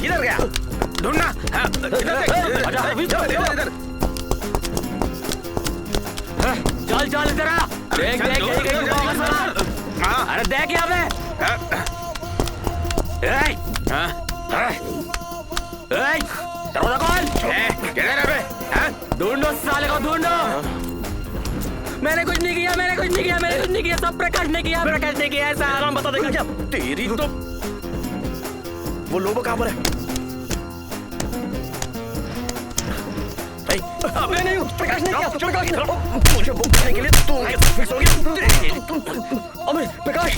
किधर गया? ढूंढना।
चल चल इधर आ। देख देख यही गई तू वापस आ। अरे देख यहाँ पे। दरवाजा खोल।
किधर है बे?
ढूंढो साले को ढूंढो। मैंने कुछ नहीं किया, मैंने कुछ नहीं किया, मैंने कुछ नहीं किया, सब प्रकाश ने किया, प्रकाश ने किया। ऐसा आराम बता देगा क्या?
तेरी तो वो लोगो कहाँ पर है?
मैं नहीं हूँ, प्रकाश ने किया, प्रकाश ने।
मुझे बुक करने के लिए तू कैसे फिक्स हो गया?
अबे प्रकाश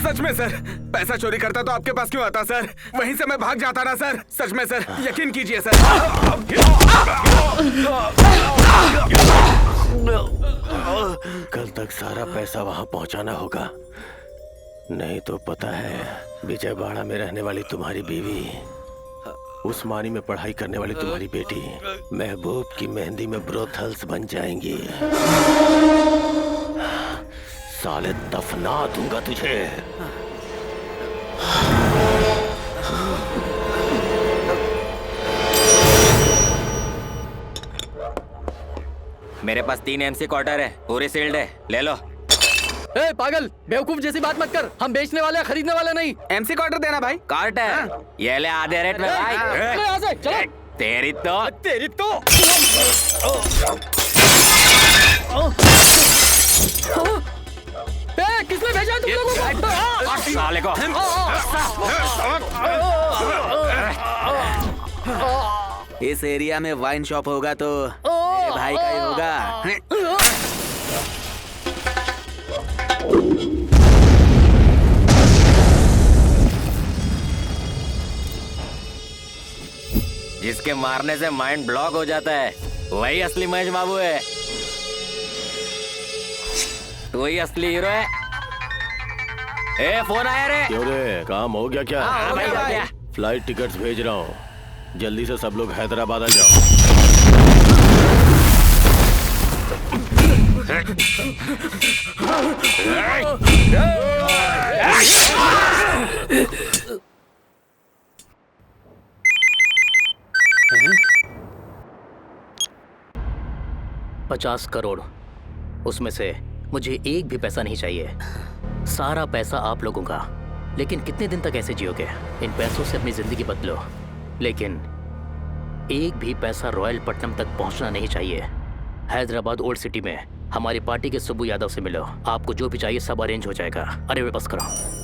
सच में सर, पैसा चोरी करता तो आपके पास क्यों आता सर? वहीं से मैं भाग जाता ना सर। सच में सर, यकीन कीजिए सर।
कल तक सारा पैसा वहां पहुंचाना होगा, नहीं तो पता है विजयवाड़ा में रहने वाली तुम्हारी बीवी, उस्मानी में पढ़ाई करने वाली तुम्हारी बेटी महबूब की मेहंदी में ब्रोथल्स बन जाएंगी। साले दफना दूंगा तुझे।
मेरे पास 3 MC क्वार्टर है, पूरे सील्ड है, ले लो।
ए पागल, बेवकूफ जैसी बात मत कर। हम बेचने वाले हैं, खरीदने वाले नहीं।
MC क्वार्टर देना भाई।
कार्ट है, ये ले आधे रेट में भाई।
चलो यहाँ से, चलो।
तेरी तो
किसने भेजा है तुम लोगों को?
साले को।
इस एरिया में वाइन शॉप होगा तो मेरे भाई का ही होगा।
जिसके मारने से माइंड ब्लॉक हो जाता है वही असली महेश बाबू है। तू ही असली हीरो है। ए फोन आया रे।
क्यों रे, काम हो गया क्या?
हाँ, हो गया।
फ्लाइट टिकट्स भेज रहा हूँ, जल्दी से सब लोग हैदराबाद आ जाओ।
$50 करोड़, उसमें से मुझे एक भी पैसा नहीं चाहिए। सारा पैसा आप लोगों का। लेकिन कितने दिन तक ऐसे जियोगे? इन पैसों से अपनी जिंदगी बदलो, लेकिन एक भी पैसा रॉयल पट्टनम तक पहुंचना नहीं चाहिए। हैदराबाद ओल्ड सिटी में हमारी पार्टी के सुब्बू यादव से मिलो, आपको जो भी चाहिए सब अरेंज हो जाएगा। अरे वे बस करो।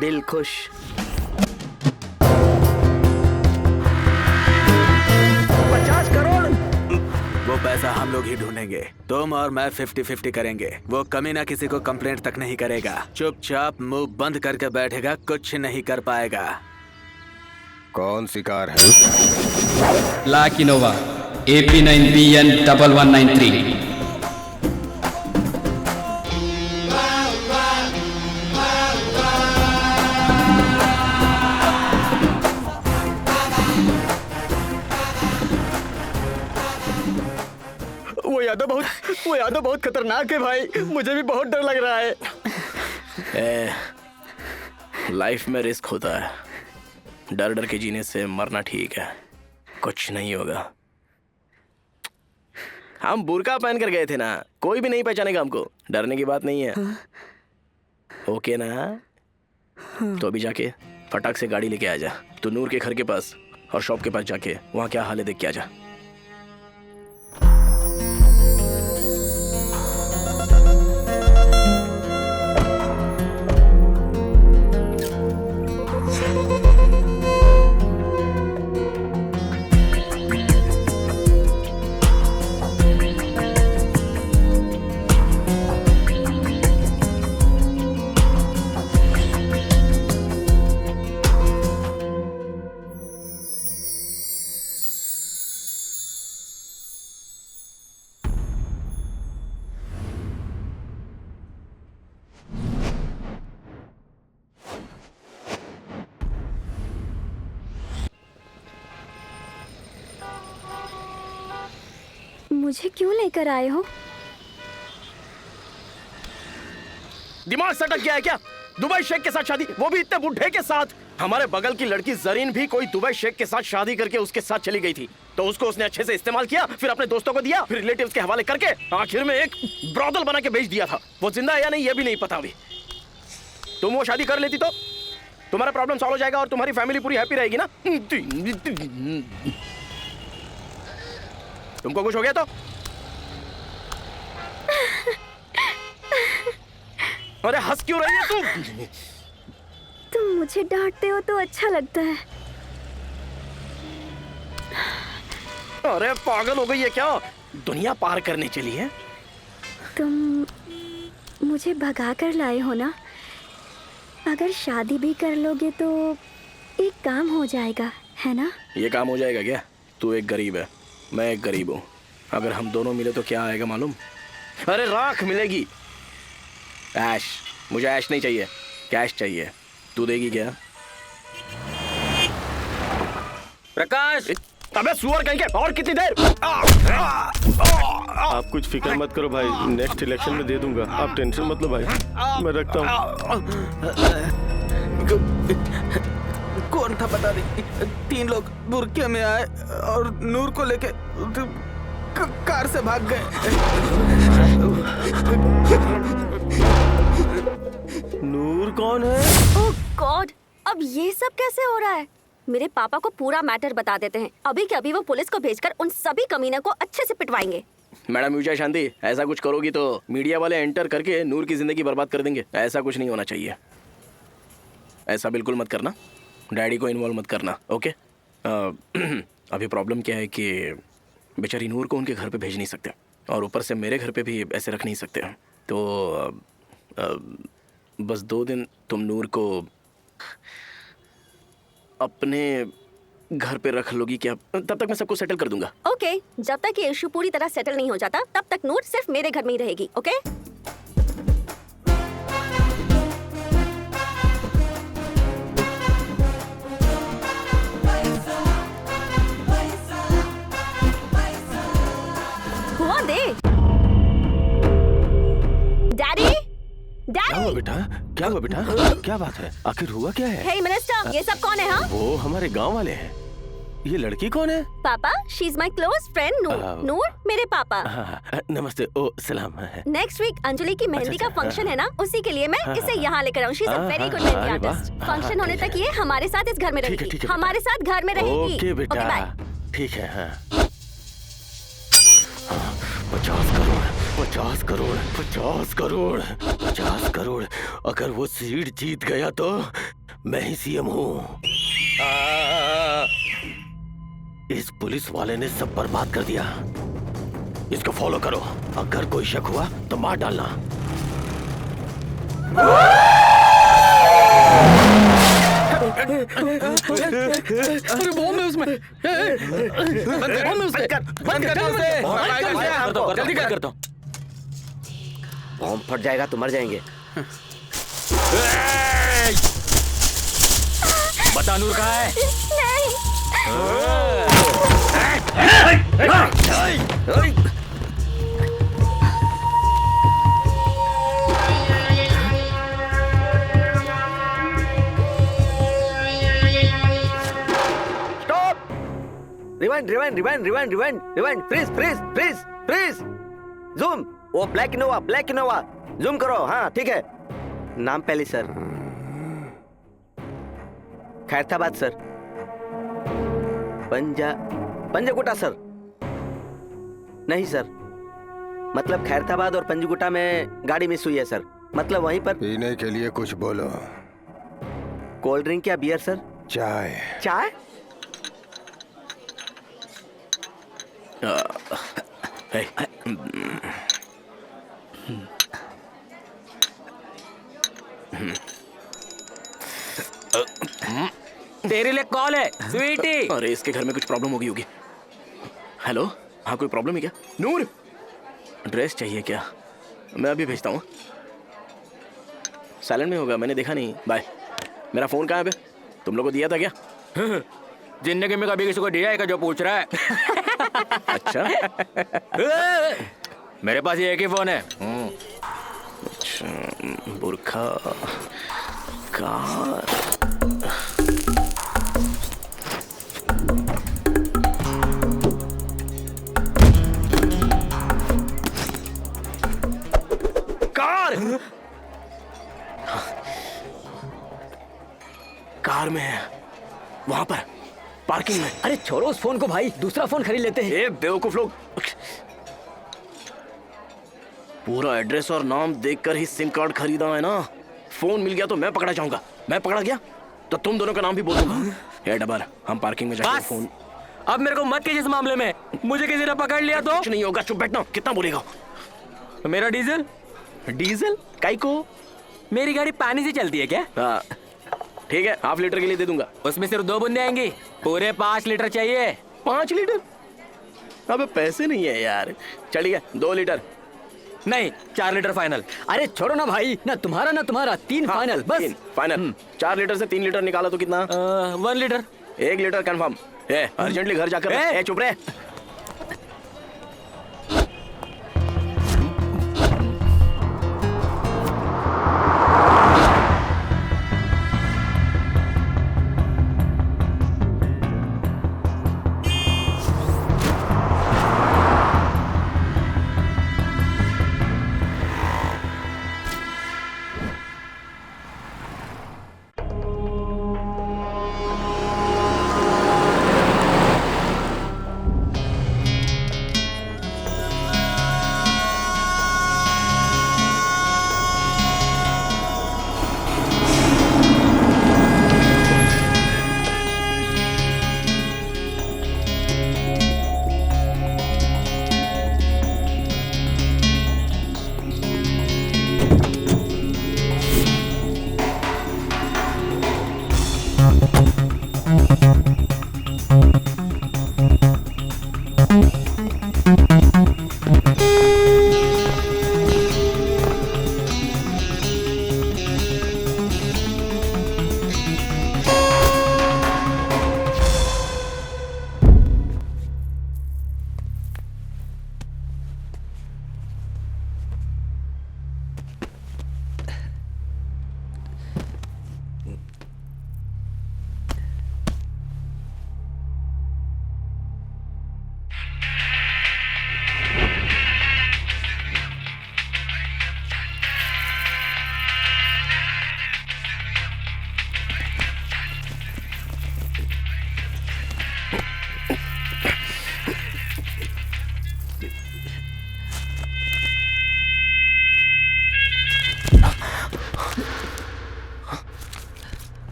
दिल खुश।
वो पैसा हम लोग ही ढूंढेंगे। तुम और मैं 50-50 करेंगे। वो कमीना किसी को कंप्लेंट तक नहीं करेगा, चुपचाप मुंह बंद करके बैठेगा, कुछ नहीं कर पाएगा।
कौन सी कार है?
Black Innova AP9BN 1193।
वो यादव बहुत खतरनाक है भाई, मुझे भी बहुत डर लग रहा है।
लाइफ में रिस्क होता है, डर डर के जीने से मरना ठीक है, कुछ नहीं होगा। हम बुर्का पहन कर गए थे ना, कोई भी नहीं पहचानेगा हमको, डरने की बात नहीं है। ओके ना? तो अभी जाके फटाक से गाड़ी लेके आ जा। तू नूर के घर के पास और शॉप के पास जाके वहाँ क्या हाल है देख के आ जा।
मुझे क्यों लेकर आए हो?
दिमाग सटक गया है क्या? दुबई शेख के साथ शादी, वो भी इतने बुढ़े के साथ। हमारे बगल की लड़की जरीन भी कोई दुबई शेख के साथ शादी करके उसके साथ चली गई थी, तो उसको उसने अच्छे से इस्तेमाल किया, फिर अपने दोस्तों को दिया, फिर रिलेटिव्स के हवाले करके आखिर में एक ब्रॉदल बना के बेच दिया था। वो जिंदा है या नहीं ये भी नहीं पता अभी। तुम वो शादी कर लेती तो तुम्हारा प्रॉब्लम सॉल्व हो जाएगा और तुम्हारी फैमिली पूरी हैप्पी रहेगी ना। तुमको कुछ हो गया तो? अरे हंस क्यों रही है तुम?
तुम मुझे डांटते हो तो अच्छा लगता है।
अरे पागल हो गई है क्या? दुनिया पार करने चली है।
तुम मुझे भगा कर लाए हो ना? अगर शादी भी कर लोगे तो एक काम हो जाएगा, है ना?
ये काम हो जाएगा क्या? तू एक गरीब है, मैं एक गरीब हूँ, अगर हम दोनों मिले तो क्या आएगा मालूम? अरे राख मिलेगी। ऐश, मुझे ऐश नहीं चाहिए, कैश चाहिए। तू देगी क्या?
प्रकाश!
अबे सुअर कहीं के, और कितनी देर?
आप कुछ फिक्र मत करो भाई, नेक्स्ट इलेक्शन में दे दूंगा, आप टेंशन मत लो भाई, मैं रखता हूँ।
कौन था पता नहीं, 3 लोग बुरके में आए और नूर को लेके कार से भाग गए।
नूर कौन है?
ओह गॉड, अब ये सब कैसे हो रहा है? मेरे पापा को पूरा मैटर बता देते हैं। अभी के अभी वो पुलिस को भेजकर उन सभी कमीनों को अच्छे से पिटवाएंगे।
मैडम विजय शांति, ऐसा कुछ करोगी तो मीडिया वाले एंटर करके नूर की जिंदगी बर्बाद कर देंगे। ऐसा कुछ नहीं होना चाहिए, ऐसा बिल्कुल मत करना। डैडी को इन्वॉल्व मत करना, ओके? अभी प्रॉब्लम क्या है कि बेचारी नूर को उनके घर पे भेज नहीं सकते, और ऊपर से मेरे घर पे भी ऐसे रख नहीं सकते। तो बस 2 दिन तुम नूर को अपने घर पे रख लोगी क्या? तब तक मैं सबको सेटल कर दूंगा।
ओके, जब तक ये इशू पूरी तरह सेटल नहीं हो जाता तब तक नूर सिर्फ मेरे घर में ही रहेगी, ओके? हुआ दे। डैडी,
क्या हुआ
डैडी।
बेटा? क्या हुआ बेटा? क्या बात है? आखिर हुआ क्या है?
हे मिनिस्टर, ये सब कौन है? हाँ,
वो हमारे गांव वाले हैं। ये लड़की कौन है?
पापा, she is my close friend Noor. Noor मेरे पापा।
नमस्ते। ओ सलाम।
नेक्स्ट वीक अंजलि की मेहंदी का फंक्शन है ना, उसी के लिए मैं इसे यहाँ लेकर आऊँ। She is a very good mehndi artist. Function होने तक ये हमारे साथ इस घर में रहेगी, हमारे साथ घर में रहेगी।
ओके बेटा, ठीक है। हाँ 50 करोड़, 50 करोड़, 50 करोड़, 50 करोड़। अगर वो सीट जीत गया तो मैं ही सीएम हूँ। इस पुलिस वाले ने सब बर्बाद कर दिया। इसको फॉलो करो, अगर कोई शक हुआ तो मार डालना।
अरे बॉम्ब है उसमें।
जल्दी करता हूँ।
बॉम्ब फट जाएगा तो मर जाएंगे।
बता नूर कहाँ है?
Rewind rewind rewind rewind rewind rewind freeze freeze freeze freeze zoom. वो ब्लैक इनोवा जूम करो। हाँ ठीक है। नाम पहले सर। खैरताबाद सर। पंजगुटा सर। नहीं सर, मतलब खैरताबाद और पंजगुटा में गाड़ी मिस हुई है सर। मतलब वहीं पर।
पीने के लिए कुछ बोलो।
कोल्ड ड्रिंक या बियर सर?
चाय।
चाय?
तेरे लिए कॉल है स्वीटी।
अरे इसके घर में कुछ प्रॉब्लम होगी। हेलो, हाँ कोई प्रॉब्लम है क्या? नूर, ड्रेस चाहिए क्या? मैं अभी भेजता हूँ। साइलेंट में होगा, मैंने देखा नहीं। बाय। मेरा फोन कहाँ है बे? तुम लोगों को दिया था क्या?
जिंदगी में कभी किसी को दिया है क्या जो पूछ रहा है?
अच्छा।
मेरे पास ये एक ही फोन है।
अच्छा, बुरखा, कार। कार में है, वहां पर पार्किंग में।
अरे छोड़ो उस फोन को भाई, दूसरा फोन खरीद लेते हैं।
ए बेवकूफ लोग, पूरा एड्रेस और नाम देखकर ही सिम कार्ड खरीदा है ना। फोन मिल गया तो मैं पकड़ा जाऊंगा। मैं पकड़ा गया तो तुम दोनों का नाम भी बोल दूंगा। ए डबर, हम पार्किंग में जाके फोन।
अब मेरे को मत कीजिए इस मामले में। मुझे किसी ने पकड़ लिया तो
कुछ नहीं होगा, चुप बैठना। कितना बोलेगा?
मेरा डीजल?
डीजल काई को?
मेरी गाड़ी पानी से चलती है क्या?
हाँ ठीक है, ½ लीटर के लिए दे दूंगा।
उसमें सिर्फ 2 बूंदे आएंगी। पूरे 5 लीटर चाहिए।
5 लीटर? अबे पैसे नहीं है यार। चलिए 2 लीटर।
नहीं 4 लीटर फाइनल।
अरे छोड़ो ना भाई, ना तुम्हारा 3 फाइनल बस।
फाइनल। 4 लीटर से 3 लीटर निकालो तो कितना?
1 लीटर।
1 litre confirm. अर्जेंटली घर जाकर चुप रहे।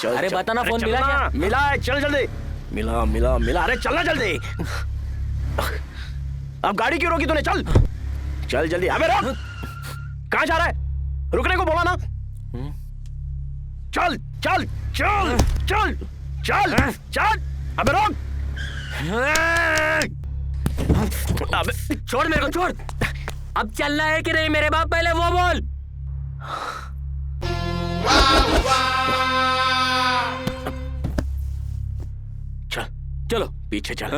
चल। अरे बता ना, फोन मिला क्या?
मिला है, चल जल्दी। मिला। अरे चलना जल्दी। अब गाड़ी क्यों रोकी तूने? चल जल्दी। अबे रुक, कहाँ जा रहा है? रुकने को बोला ना। चल। अबे रुक।
अबे छोड़ मेरे को, छोड़। अब चलना है कि नहीं मेरे बाप? पहले वो बोल।
चलो पीछे चल।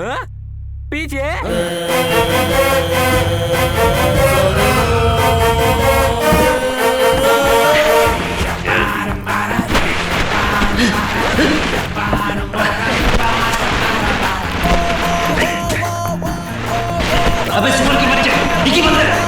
पीछे?
अबे सुअर के बच्चे, डिक्की बंद कर।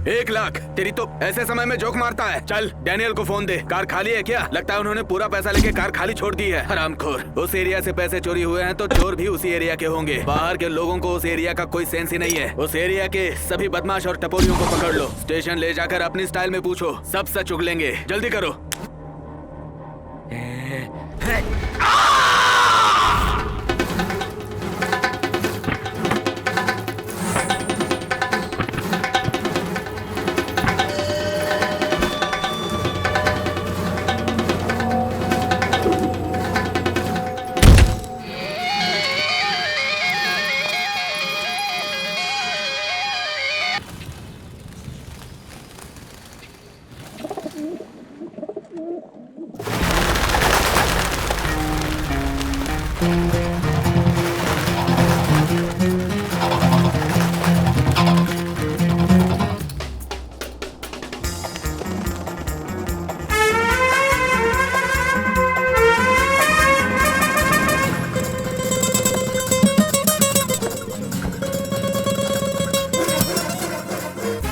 एक लाख तेरी तो ऐसे समय में जोक मारता है। चल डैनियल को फोन दे। कार खाली है क्या? लगता है उन्होंने पूरा पैसा लेके कार खाली छोड़ दी है। हरामखोर। उस एरिया से पैसे चोरी हुए हैं तो चोर भी उसी एरिया के होंगे। बाहर के लोगों को उस एरिया का कोई सेंस ही नहीं है। उस एरिया के सभी बदमाश और टपोरियों को पकड़ लो, स्टेशन ले जाकर अपनी स्टाइल में पूछो, सब सच उगलेंगे। जल्दी करो।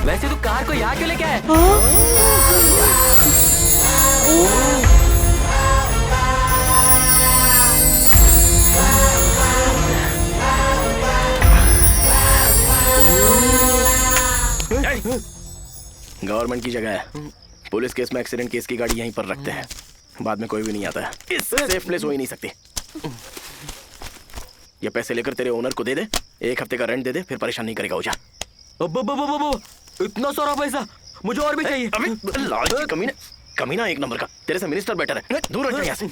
वैसे तू कार को यहाँ क्यों लेके आया?
गवर्नमेंट की जगह है। पुलिस केस में एक्सीडेंट केस की गाड़ी यहीं पर रखते हैं, बाद में कोई भी नहीं आता है। इस सेफ प्लेस हो ही नहीं सकती। ये पैसे लेकर तेरे ओनर को दे दे, 1 हफ्ते का रेंट दे दे, फिर परेशान नहीं करेगा। हो जा।
इतना सारा पैसा मुझे और भी चाहिए।
अबे लालची कमीना, कमीना एक नंबर का। तेरे से मिनिस्टर बेटर है। दूर हट जा यहाँ से।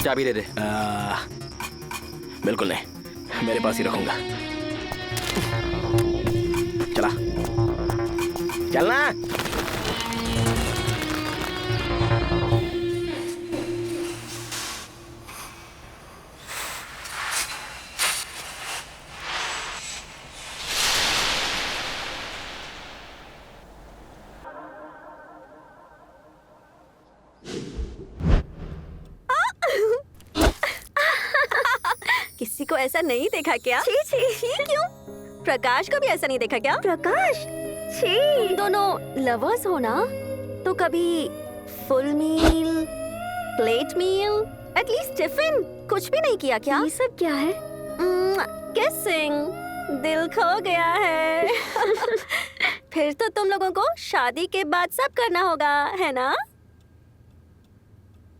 चाबी दे दे।
बिल्कुल नहीं, मेरे पास ही रखूंगा। चला चलना।
किसी को ऐसा नहीं देखा क्या? छी छी क्यों? प्रकाश को भी ऐसा नहीं देखा क्या? प्रकाश छी, दोनों लवर्स हो ना, तो कभी फुल मील, प्लेट मील, एटलीस्ट टिफिन कुछ भी नहीं किया क्या? ये सब क्या है? किसिंग, दिल खो गया है। फिर तो तुम लोगों को शादी के बाद सब करना होगा, है ना?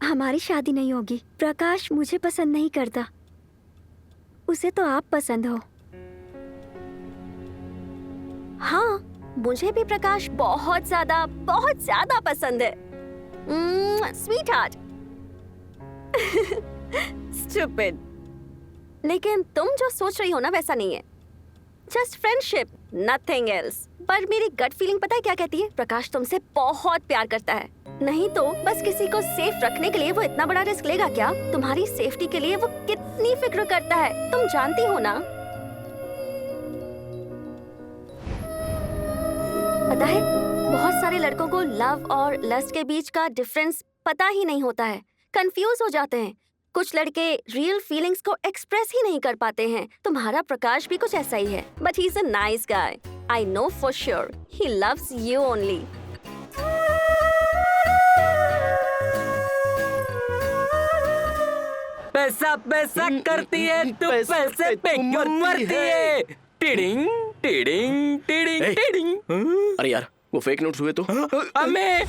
हमारी शादी नहीं होगी। प्रकाश मुझे पसंद नहीं करता, उसे तो आप पसंद हो। हाँ, मुझे भी प्रकाश बहुत ज्यादा पसंद है। Sweet heart. स्टूपिड। लेकिन तुम जो सोच रही हो ना वैसा नहीं है। Just friendship, nothing else. पर मेरी गट फीलिंग पता है क्या कहती है? प्रकाश तुमसे बहुत प्यार करता है। नहीं तो बस किसी को सेफ रखने के लिए वो इतना बड़ा रिस्क लेगा क्या? तुम्हारी सेफ्टी के लिए वो कितनी फिक्र करता है, तुम जानती हो ना? पता है, बहुत सारे लड़कों को लव और लस्ट के बीच का डिफरेंस पता ही नहीं होता है, कंफ्यूज हो जाते हैं। कुछ लड़के रियल फीलिंग्स को एक्सप्रेस ही नहीं कर पाते हैं। तुम्हारा प्रकाश भी कुछ ऐसा ही है, but he is a nice guy. I know for sure he loves you only.
पैसा पैसा करती है तू, पैसे पे क्यों मरती है? Tiding tiding tiding tiding.
अरे यार, वो फेक नोट्स हुए तो?
हमें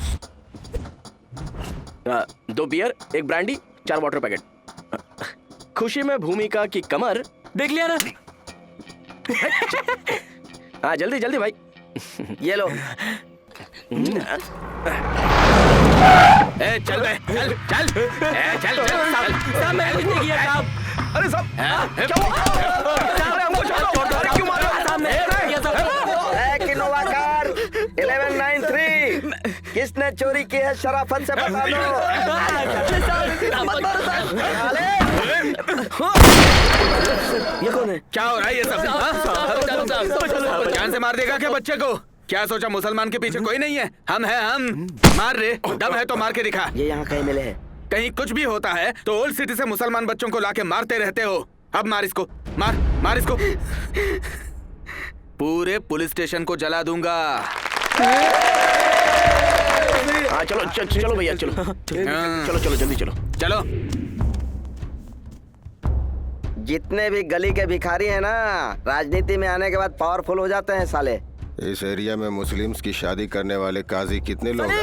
2 बियर, 1 ब्रांडी, 4 वाटर पैकेट। खुशी में भूमिका की कमर।
देख लिया ना?
हाँ जल्दी जल्दी भाई।
ये लो।
ए, चल बे, चल चल चल चल
साहब मैंने कुछ नहीं किया साहब।
अरे साहब हमको छोड़ दो। अरे क्यों मार रहे हो?
साहब मैंने कुछ नहीं किया साहब।
ब्लैक इनोवा कार 1193 किसने चोरी की है शराफत से बता दो।
ये कौन है? क्या हो रहा है ये सब? जान से मार देगा क्या बच्चे को? क्या सोचा मुसलमान के पीछे कोई नहीं है? हम हैं हम। मार रे, दम है तो मार के दिखा।
ये यहाँ कहीं मिले हैं।
कहीं कुछ भी होता है तो ओल्ड सिटी से मुसलमान बच्चों को लाके मारते रहते हो। अब मार इसको, मार मार इसको। पूरे पुलिस स्टेशन को जला दूंगा।
हाँ चलो चलो भैया चलो चलो चलो जल्दी चलो
चलो।
जितने भी गली के भिखारी हैं ना, राजनीति में आने के बाद पावरफुल हो जाते हैं साले।
इस एरिया में मुस्लिम्स की शादी करने वाले काजी कितने लोग हैं?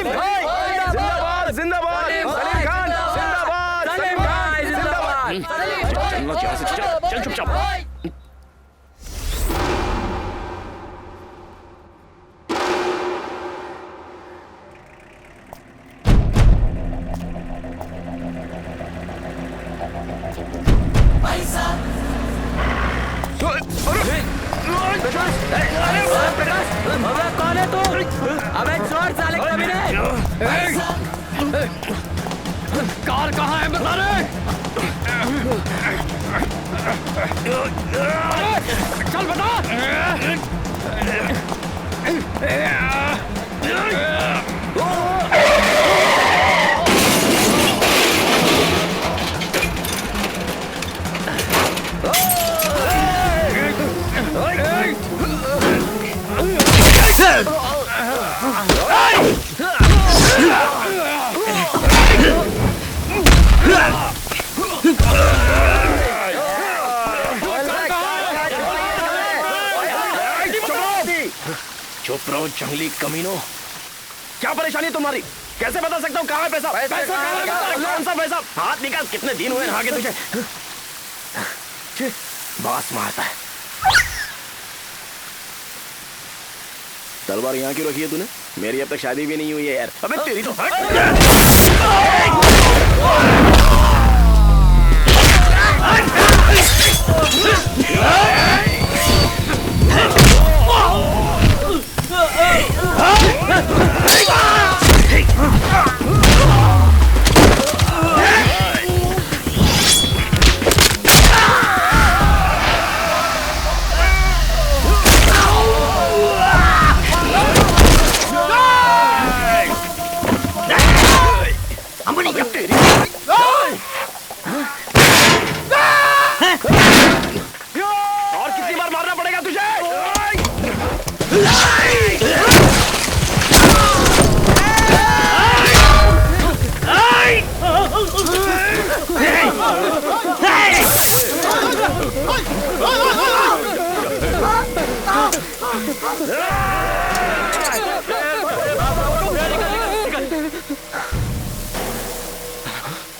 जिंदाबाद जिंदाबाद सलीम खान जिंदाबाद सलीम भाई जिंदाबाद।
चल चुपचाप।
कौन है तू? अबे छोड़ साले कमीने।
कार कहाँ है बता रहे? चल बता।
चुप रहो जंगली कमीनों। क्या परेशानी है तुम्हारी? कैसे बता सकता हूँ कहाँ है पैसा? पैसा कौन सा पैसा? हाथ निकाल। कितने दिन हुए नहा के तुझे? बास मारता है। तलवार यहाँ क्यों रखी है तूने? मेरी अब तक शादी भी नहीं हुई है यार। अबे तेरी तो और कितनी बार मारना पड़ेगा तुझे?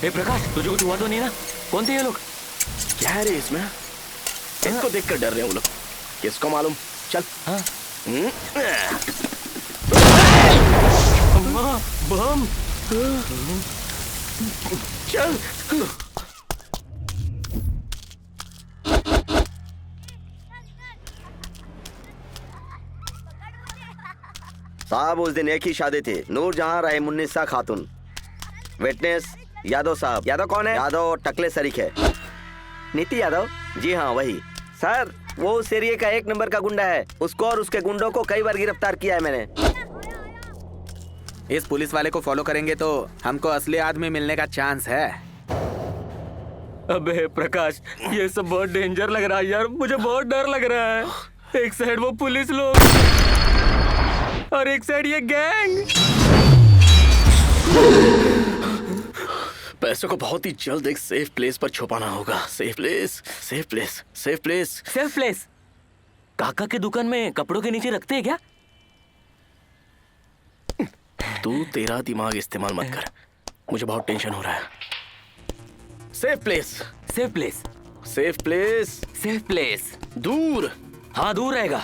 ए प्रकाश, तुझे कुछ हुआ तो नहीं ना? कौन थे ये लोग?
क्या है रे इसमें? इसको देखकर डर रहे हैं वो लोग। किसको मालूम? चल।
हाँ।
बम। चल।
साहब उस दिन एक ही शादी थी, नूरजहां रहे मुन्निसा खातून। विटनेस यादव साहब। यादव कौन है? यादव टकले सरीख है। नीति यादव? जी हाँ वही। सर वो उस एरिया का एक नंबर का गुंडा है। उसको और उसके गुंडों को कई बार गिरफ्तार किया है मैंने।
इस पुलिस वाले को फॉलो करेंगे तो हमको असली आदमी मिलने का चांस है।
अबे प्रकाश, ये सब बहुत डेंजर लग रहा है यार। मुझे बहुत डर लग रहा है। एक साइड वो पुलिस लोग और एक साइड ये गैंग।
पैसों को बहुत ही जल्द एक सेफ प्लेस पर छुपाना होगा। Safe place, safe place, safe place,
safe place. काका की दुकान में कपड़ों के नीचे रखते हैं क्या?
तू तेरा दिमाग इस्तेमाल मत कर, मुझे बहुत टेंशन हो रहा है। Safe place,
safe place,
safe place,
safe place.
दूर।
हाँ दूर रहेगा।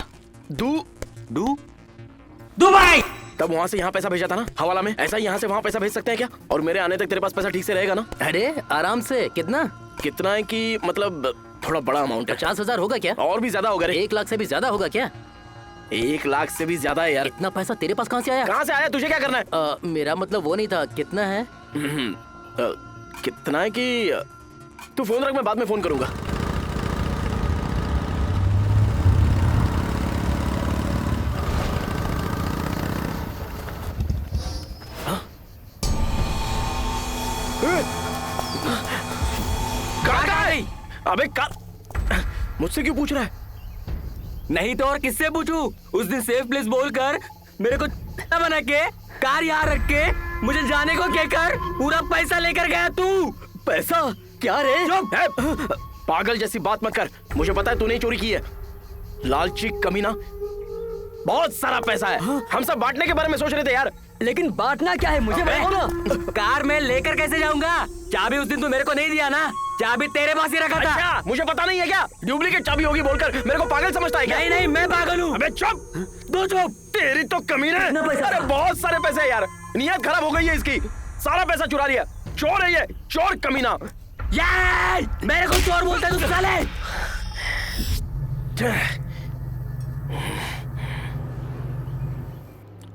दुबई। तब वहाँ से यहाँ पैसा भेजा था ना हवाला में, ऐसा ही यहाँ से वहाँ पैसा भेज सकते हैं क्या? और मेरे आने तक तेरे पास पैसा ठीक से रहेगा ना?
अरे आराम से। कितना
कितना है कि मतलब थोड़ा बड़ा अमाउंट है।
50,000 होगा क्या?
और भी ज्यादा होगा रे।
1 लाख से भी ज्यादा होगा क्या?
1 लाख से भी ज्यादा है यार।
इतना पैसा तेरे पास कहाँ से आया?
कहाँ से आया? तुझे क्या करना है?
मेरा मतलब वो नहीं था। कितना है?
कितना है कि तू फोन रख, मैं बाद में फोन करूंगा। अबे मुझसे क्यों पूछ रहा है?
नहीं तो और किससे पूछूं? उस दिन सेफ प्लेस बोलकर मेरे को बना के कार यहाँ रख के मुझे जाने को कहकर पूरा पैसा लेकर गया तू।
पैसा? क्या रे? पागल जैसी बात मत कर। मुझे पता है तूने ही चोरी की है। लालची कमीना। बहुत सारा पैसा है। हम सब बांटने के बारे में सोच रहे थे यार।
लेकिन बांटना क्या है मुझे बताओ ना।
कार में लेकर कैसे जाऊंगा? चाबी उस दिन तू मेरे को नहीं दिया ना, चाबी तेरे पास ही रखा था।
अच्छा, मुझे पता नहीं है क्या? डुप्लीकेट चाबी होगी बोलकर मेरे को पागल समझता है क्या?
नहीं नहीं, मैं पागल हूँ।
अबे चुप, दो चुप। तेरी तो कमीने। अरे बहुत सारे पैसे है यार, नियत खराब हो गई है इसकी। सारा पैसा चुरा लिया। चोर है ये, चोर कमीना।
यार मेरे को चोर बोलता है तू साले।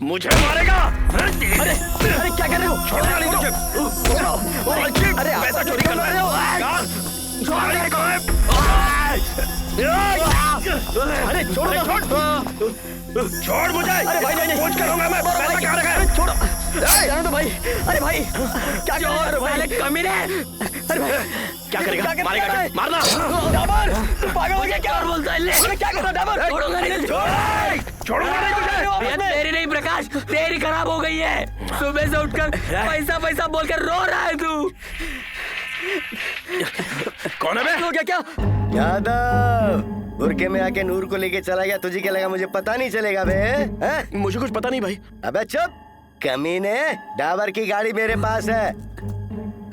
मुझे मारेगा? अरे क्या कर रहे हो? छोड़ना नहीं तुझे। अरे पैसा चोरी कर रहे हो? अरे छोड़ मुझे। अरे भाई नहीं कुछ करूंगा मैं। पैसा कहाँ रखा है? छोड़ो। जाने दो भाई। अरे भाई क्या कर रहे हो भाई?
कमीने।
अरे भाई क्या करेगा? मारेगा? मारना। डाबर पागल हो गया क्या? बोलता है ले। क्या कर रहा है डाबर?
छोड़ूंगा नहीं।
छोड़ूंगा नहीं तुझे।
तेरी नहीं प्रकाश, तेरी खराब हो गई है। सुबह से उठकर पैसा पैसा बोलकर रो रहा है तू।
कौन है बे?
हो गया क्या?
यादव बुरके में आके नूर को लेके चला गया। तुझे क्या लगा मुझे पता नहीं चलेगा बे? हैं?
मुझे कुछ पता नहीं भाई।
अबे चुप कमीने। डाबर की गाड़ी मेरे पास है।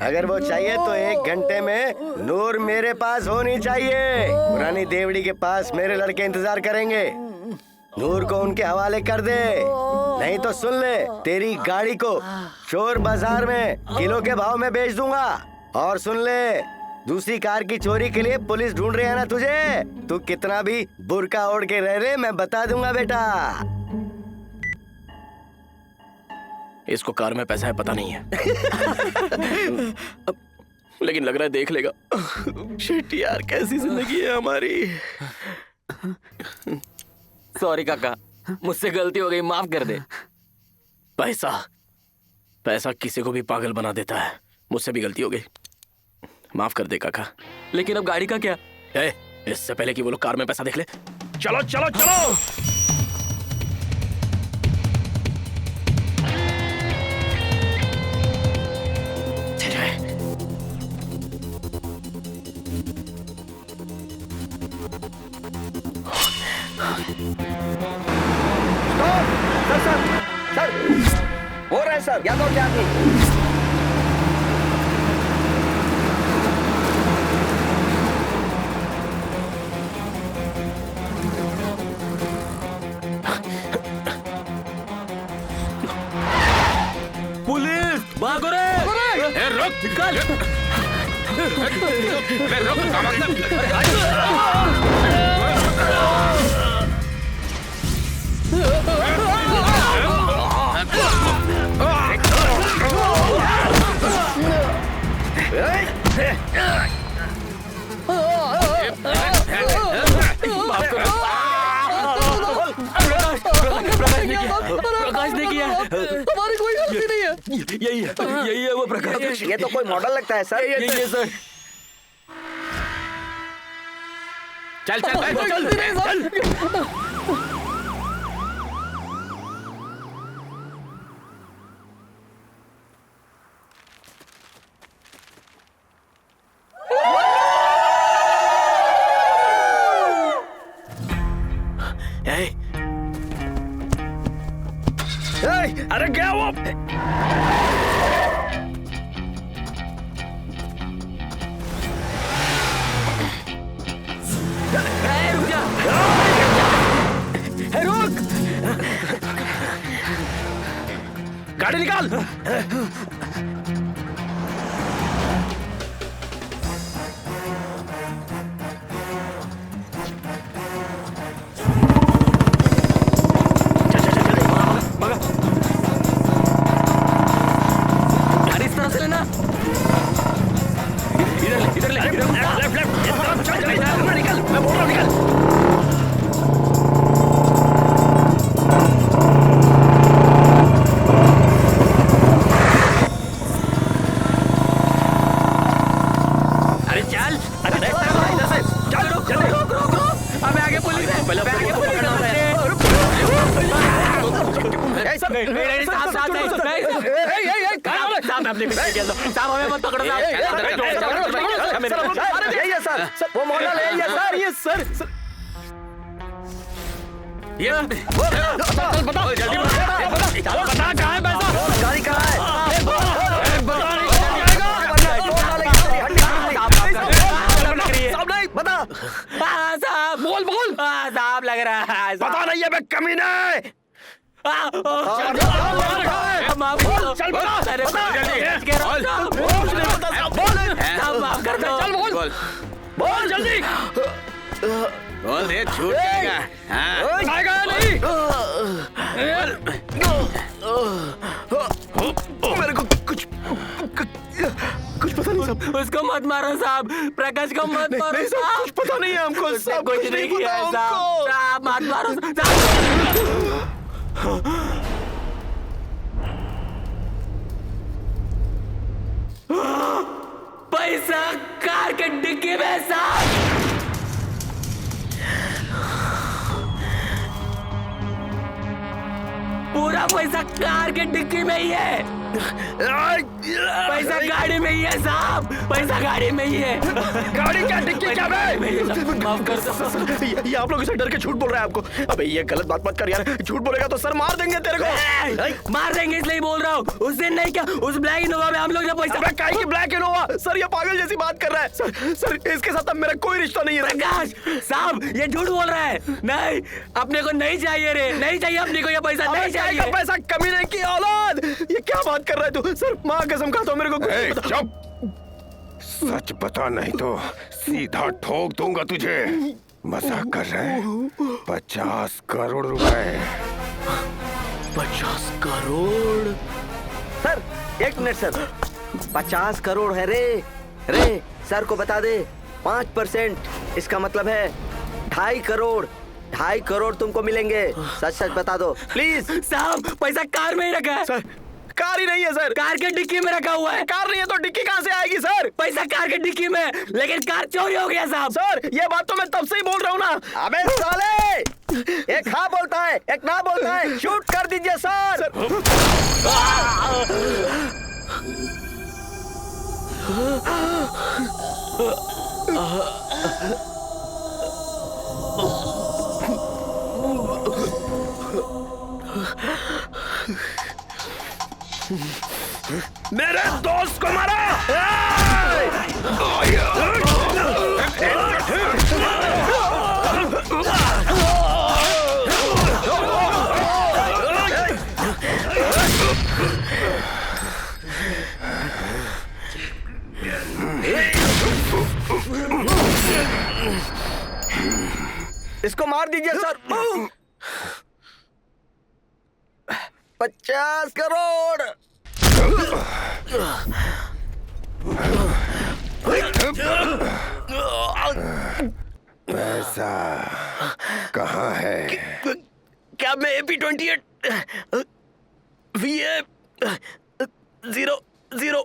अगर वो चाहिए तो 1 घंटे में नूर मेरे पास होनी चाहिए। पुरानी देवड़ी के पास मेरे लड़के इंतजार करेंगे। नूर को उनके हवाले कर दे, नहीं तो सुन ले, तेरी गाड़ी को चोर बाजार में किलो के भाव में बेच दूंगा। और सुन ले, दूसरी कार की चोरी के लिए पुलिस ढूंढ रही है ना तुझे। तू कितना भी बुर्का ओढ़ के रह ले, मैं बता दूंगा बेटा।
इसको कार में पैसा है पता नहीं है। लेकिन लग रहा है देख लेगा। शिट यार, कैसी जिंदगी है हमारी।
सॉरी काका, मुझसे गलती हो गई, माफ कर दे।
पैसा पैसा किसी को भी पागल बना देता है। मुझसे भी गलती हो गई, माफ कर दे काका।
लेकिन अब गाड़ी का क्या?
इससे पहले कि वो लोग कार में पैसा देख ले, चलो चलो चलो।
सर हो रहा है सर, यादव क्या नहीं।
पुलिस भागो रे।
रुक निकल।
प्रकाश ने किया,
हमारी कोई गलती नहीं है।
यही है वो प्रकाश।
ये तो कोई मॉडल लगता है सर।
यही है सर।
चल चल चल चल, चल। अरे क्या वो?
रुक जा।
गाड़ी निकाल।
गाड़ी इस तरह से लेना। इधर ले लेफ्ट निकल, मैं बोल रहा हूँ निकल।
वो मॉडल है ये सर, ये सर।
बताओ जल्दी बता कहाँ है पैसा?
गाड़ी कहाँ है? बता
साहब, बोल साहब लग रहा है।
पता नहीं है बे कमीने।
बोल जल्दी
बोल दे, छूट जाएगा।
आएगा नहीं।
मेरे को कुछ पता नहीं साहब।
उसको मत मारो साहब, प्रकाश को मत मारो।
नहीं साहब, कुछ पता नहीं है हमको साहब,
कुछ नहीं किया है साहब। साहब मत मारो पैसा कार के डिक्की में साहब। पूरा पैसा कार के डिक्की में ही है। पैसा गाड़ी में ही है साहब, पैसा गाड़ी में ही है।
गाड़ी क्या डिक्की क्या बे?
माफ कर दो।
ये आप लोग इसे डर के झूठ बोल रहे हैं आपको। अबे ये गलत बात मत कर यार, झूठ बोलेगा तो सर मार देंगे तेरे को।
मार देंगे इसलिए बोल रहा हूँ। उस दिन नहीं क्या, उस ब्लैक इनोवा में हम लोग ने पैसा।
अबे काहे की ब्लैक इनोवा? सर ये पागल जैसी बात कर रहा है। सर इसके साथ अब मेरा कोई रिश्ता नहीं है।
प्रकाश साहब ये झूठ बोल रहा है। नहीं, अपने को नहीं चाहिए रे, नहीं चाहिए अपने को ये पैसा, नहीं चाहिए
पैसा। कमीने की औलाद, ये क्या बात कर रहा है तू? सर माँ कसम खाता हूँ मेरे को कुछ
चुप। सच बता नहीं तो सीधा ठोक दूंगा तुझे। मजाक कर रहे हैं? 50 करोड़ रुपए।
50 crore?
Sir 1 minute sir, 50 crore है रे सर को बता दे। 5% इसका मतलब है 2.5 करोड़। 2.5 करोड़ तुमको मिलेंगे। सच बता दो प्लीज।
साहब पैसा कार में ही रखा है।
सर कार ही नहीं है सर,
कार के डिक्की में रखा हुआ है।
कार नहीं है तो डिक्की कहाँ से आएगी सर?
पैसा कार के डिक्की में, लेकिन कार चोरी हो गया साहब।
सर ये बात तो मैं तब से ही बोल रहा हूँ ना।
अबे साले, एक हाँ बोलता है एक ना बोलता है। शूट कर दीजिए सर।
मेरे दोस्त को मारा।
इसको मार दीजिए सर। 50 करोड़।
पैसा कहाँ है?
क्या मैं AP28 VA 0016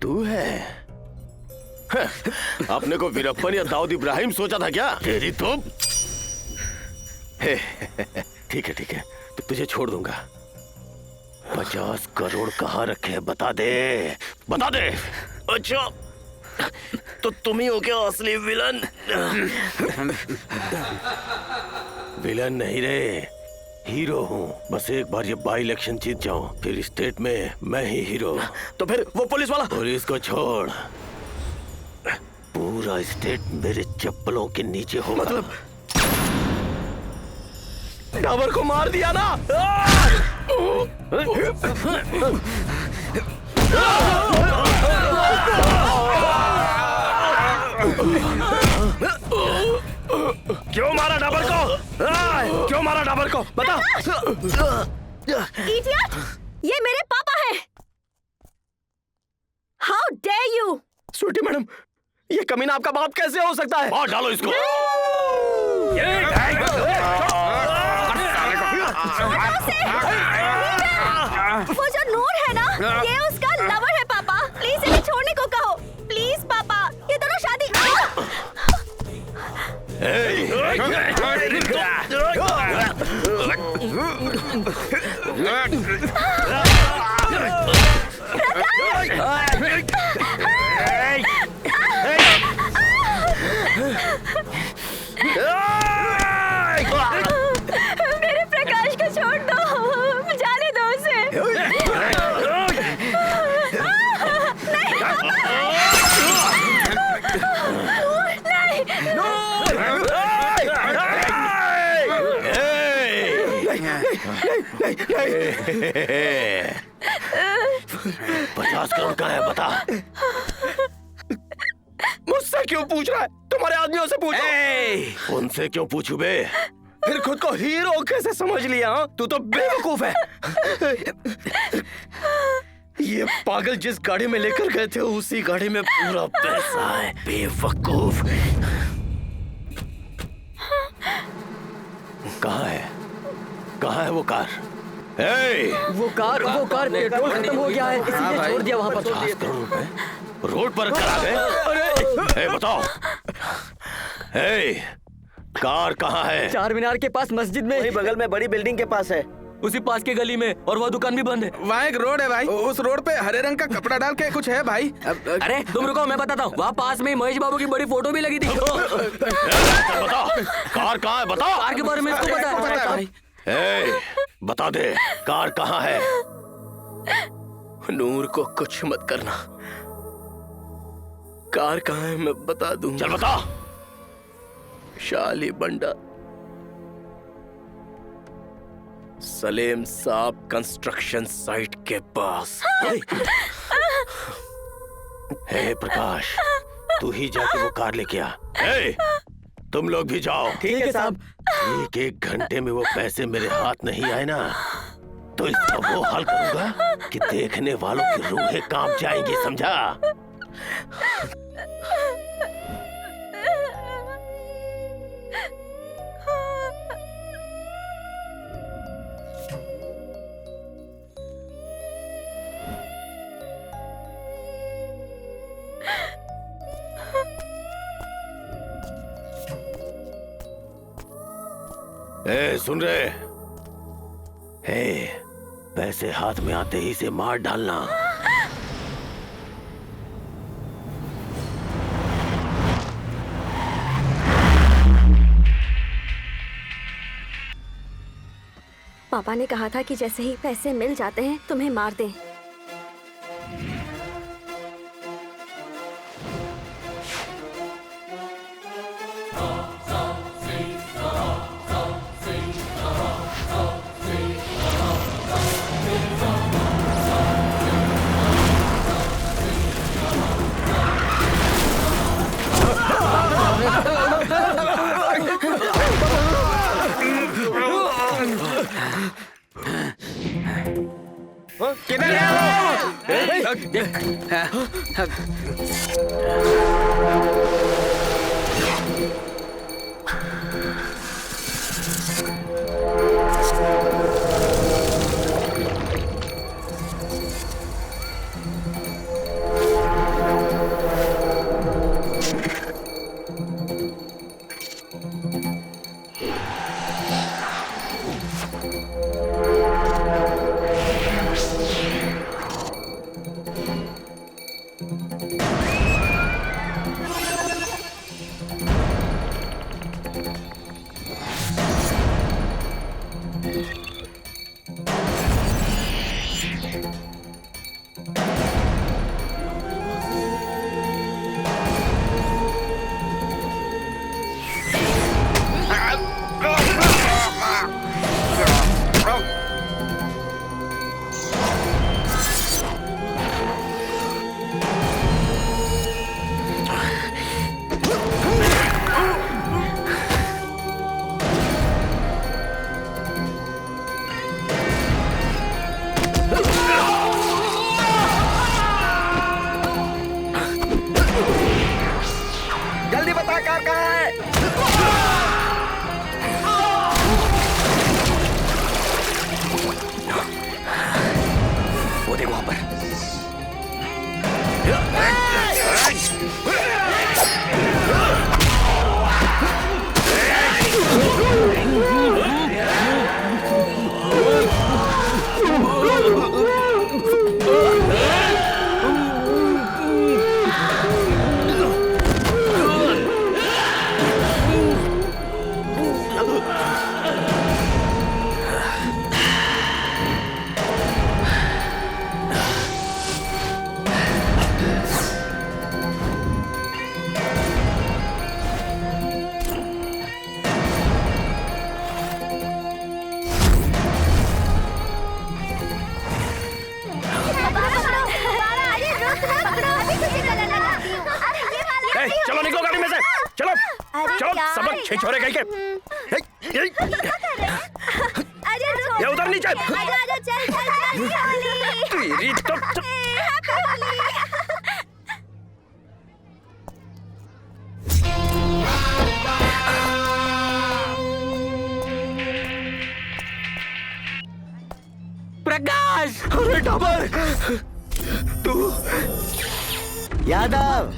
तू है? अपने को वीरप्पन या दाऊद इब्राहिम सोचा था क्या? तेरी तो ठीक है तो तुझे छोड़ दूंगा। 50 करोड़ कहाँ रखे हैं बता दे।
अच्छा तो तुम ही हो क्या असली विलन?
विलन नहीं रे, हीरो हूँ। बस एक बार ये बाई इलेक्शन जीत जाऊं, फिर स्टेट में मैं ही हीरो।
तो फिर वो पुलिस वाला?
पुलिस को छोड़, पूरा स्टेट मेरे चप्पलों के नीचे होगा।
मतलब डाबर को मार दिया ना? क्यों मारा डाबर को? क्यों मारा डाबर को? बता।
इडियट! ये मेरे पापा हैं। How dare you!
Sweetie madam, ये कमीना आपका बाप कैसे हो सकता है?
मार डालो इसको।
वो जो नूर है ना, ये उसका लवर है पापा। प्लीज इन्हें छोड़ने को कहो। प्लीज पापा, ये दोनों शादी। मेरे प्रकाश को छोड़ दो, जाने दो उसे।
नहीं। 50 करोड़ का है बता।
मुझसे क्यों पूछ रहा है? तुम्हारे आदमियों से पूछो।
उनसे क्यों पूछूं बे?
फिर खुद को हीरो कैसे समझ लिया? तू तो बेवकूफ है। ये पागल जिस गाड़ी में लेकर गए थे उसी गाड़ी में पूरा पैसा है। बेवकूफ।
कहाँ है वो कार?
वो कार पेट्रोल खत्म हो गया है, इसीलिए छोड़ दिया वहाँ पर।
50 करोड़ रुपए रोड पर कर आ गए। अरे बताओ, कार कहाँ है?
चार मीनार के पास मस्जिद में।
वही बगल में बड़ी बिल्डिंग के पास है।
उसी पास के गली में, और वो दुकान भी बंद है।
वहाँ एक रोड है भाई, उस रोड पे हरे रंग का कपड़ा डाल के कुछ है भाई।
अरे तुम रुको, मैं बताता हूँ। वहाँ पास में महेश बाबू की बड़ी फोटो भी लगी थी।
बता, कार कहाँ है? बता।
कार के बारे में इसको पता है भाई।
बता दे, कार कहाँ है?
नूर को कुछ मत करना। कार कहाँ है मैं बता दूं।
चल बता।
शाली बंडा, सलेम साहब कंस्ट्रक्शन साइट के पास।
हे प्रकाश, तू ही जाके वो कार लेके आ। तुम लोग भी जाओ।
ठीक है साहब।
एक घंटे में वो पैसे मेरे हाथ नहीं आए ना, तो इसका वो हाल करूंगा कि देखने वालों की रूहें कांप जाएंगी, समझा? सुन रहे? पैसे हाथ में आते ही से मार डालना।
पापा ने कहा था कि जैसे ही पैसे मिल जाते हैं तुम्हें मार दें।
छिछोरे कहीं के। ये उधर नीचे। तेरी तो
प्रकाश,
अरे डबर, तू
यादव,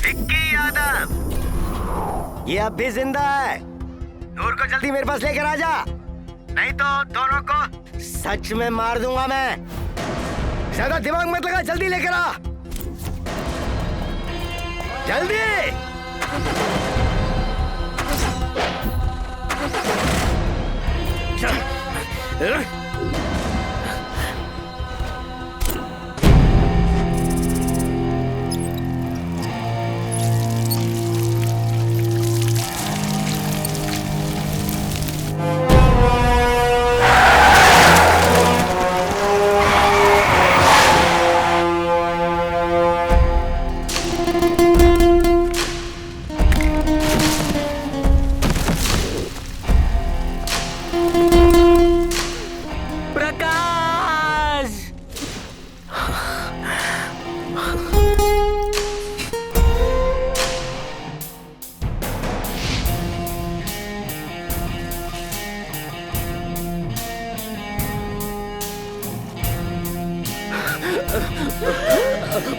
विक्की यादव, ये अब भी जिंदा है। नूर को जल्दी मेरे पास लेकर आ जा, नहीं तो दोनों को सच में मार दूंगा मैं। ज्यादा दिमाग मत लगा, जल्दी लेकर आ, जल्दी।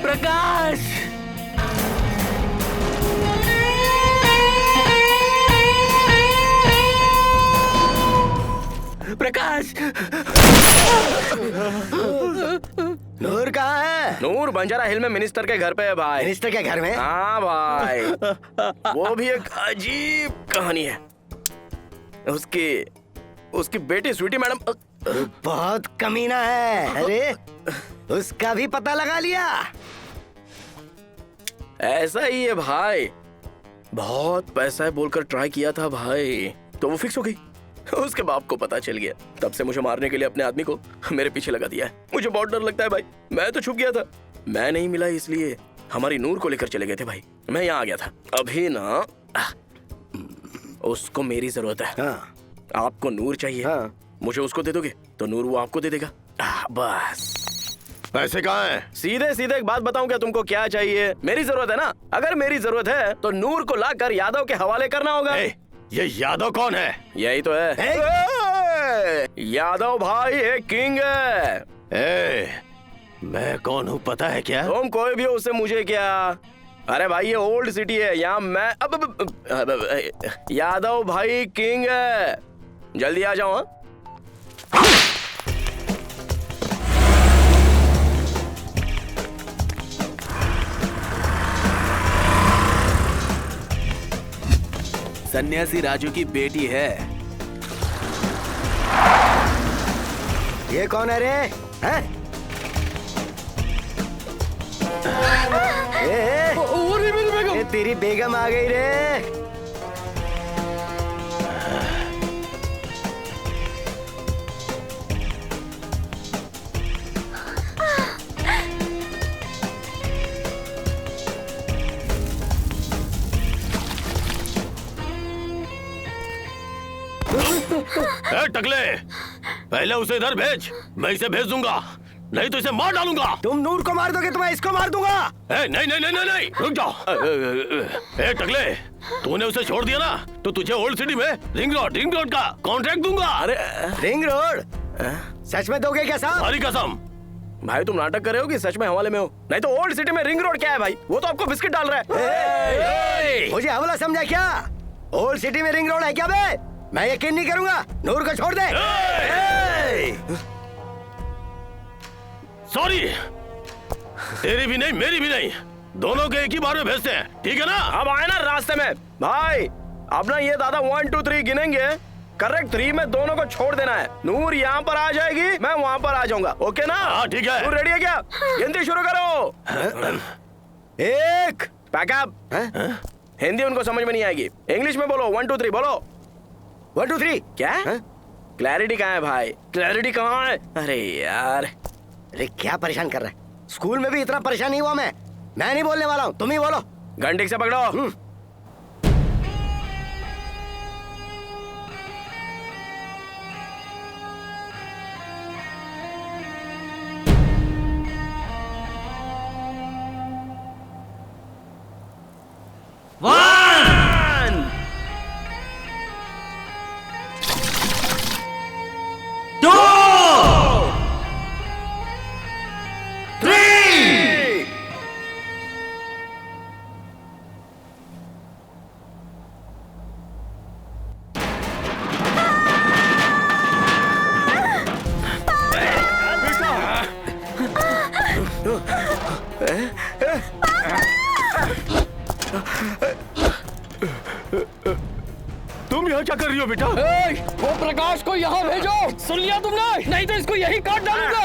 प्रकाश, प्रकाश,
नूर कहाँ है?
नूर बंजारा हिल में मिनिस्टर के घर पे है भाई।
मिनिस्टर के घर में?
हाँ भाई। वो भी एक अजीब कहानी है। उसकी बेटी स्वीटी मैडम
बहुत कमीना है। अरे उसका भी पता लगा लिया?
ऐसा ही है भाई, बहुत पैसा है बोलकर ट्राई किया था भाई, तो वो फिक्स हो गई। उसके बाप को पता चल गया, तब से मुझे मारने के लिए अपने आदमी को मेरे पीछे लगा दिया है। मुझे बहुत डर लगता है भाई, मैं तो छुप गया था। मैं नहीं मिला इसलिए हमारी नूर को लेकर चले गए थे भाई। मैं यहाँ आ गया था। अभी ना उसको मेरी जरूरत है।
हाँ।
आपको नूर चाहिए।
हाँ।
मुझे उसको दे दोगे तो नूर वो आपको दे देगा। बस।
पैसे कहाँ हैं?
सीधे सीधे एक बात बताऊं क्या तुमको, क्या चाहिए? मेरी जरूरत है ना, अगर मेरी जरूरत है तो नूर को लाकर यादव के हवाले करना होगा।
ये यादव कौन है?
यही तो है। यादव भाई एक किंग है।
मैं कौन हूँ पता है क्या?
तुम कोई भी हो, उससे मुझे क्या। अरे भाई ये ओल्ड सिटी है, यहाँ मैं यादव भाई किंग है। जल्दी आ जाओ।
सन्यासी राजू की बेटी है।
ये कौन है रे? हैं? ये तेरी बेगम आ गई रे।
टकले, पहले उसे इधर भेज, मैं इसे भेज दूंगा, नहीं तो इसे मार डालूंगा।
तुम नूर को मार दोगे तो मैं इसको मार दूंगा।
नहीं नहीं नहीं नहीं नहीं, रुक जाओ। टकले, तूने उसे छोड़ दिया ना, तो तुझे ओल्ड सिटी में रिंग रोड का कॉन्ट्रैक्ट दूंगा।
अरे
रिंग रोड? सच में दोगे क्या साहब?
हरी कसम।
भाई तुम नाटक कर रहे हो कि सच में हवाले में हो? नहीं तो ओल्ड सिटी में रिंग रोड क्या है भाई? वो तो आपको बिस्किट डाल रहा है।
मुझे हवाला समझा क्या? ओल्ड सिटी में रिंग रोड है क्या बे? मैं यकीन नहीं करूंगा। नूर को छोड़ दे।
सॉरी, तेरी भी नहीं मेरी भी नहीं, दोनों के एक ही बार में भेजते हैं, ठीक है ना?
अब आए ना रास्ते में भाई, अब ना ये दादा 1 2 3 गिनेंगे, करेक्ट 3 में दोनों को छोड़ देना है। नूर यहाँ पर आ जाएगी, मैं वहाँ पर आ जाऊंगा। ओके ना?
हाँ ठीक है।
तू रेडी है क्या? गिनती शुरू करो।
1
पैकअप। हिंदी उनको समझ में नहीं आएगी, इंग्लिश में बोलो। 1 2 3 बोलो।
1 2 3।
क्या? क्लैरिटी कहाँ है भाई? क्लैरिटी कहाँ है? अरे यार,
अरे क्या परेशान कर रहा है? स्कूल में भी इतना परेशान नहीं हुआ मैं नहीं बोलने वाला हूँ, तुम ही बोलो।
घंटे से पकड़ो।
हो बेटा?
वो प्रकाश को यहाँ भेजो। सुन लिया तुमने? नहीं तो इसको यही काट डालूंगा।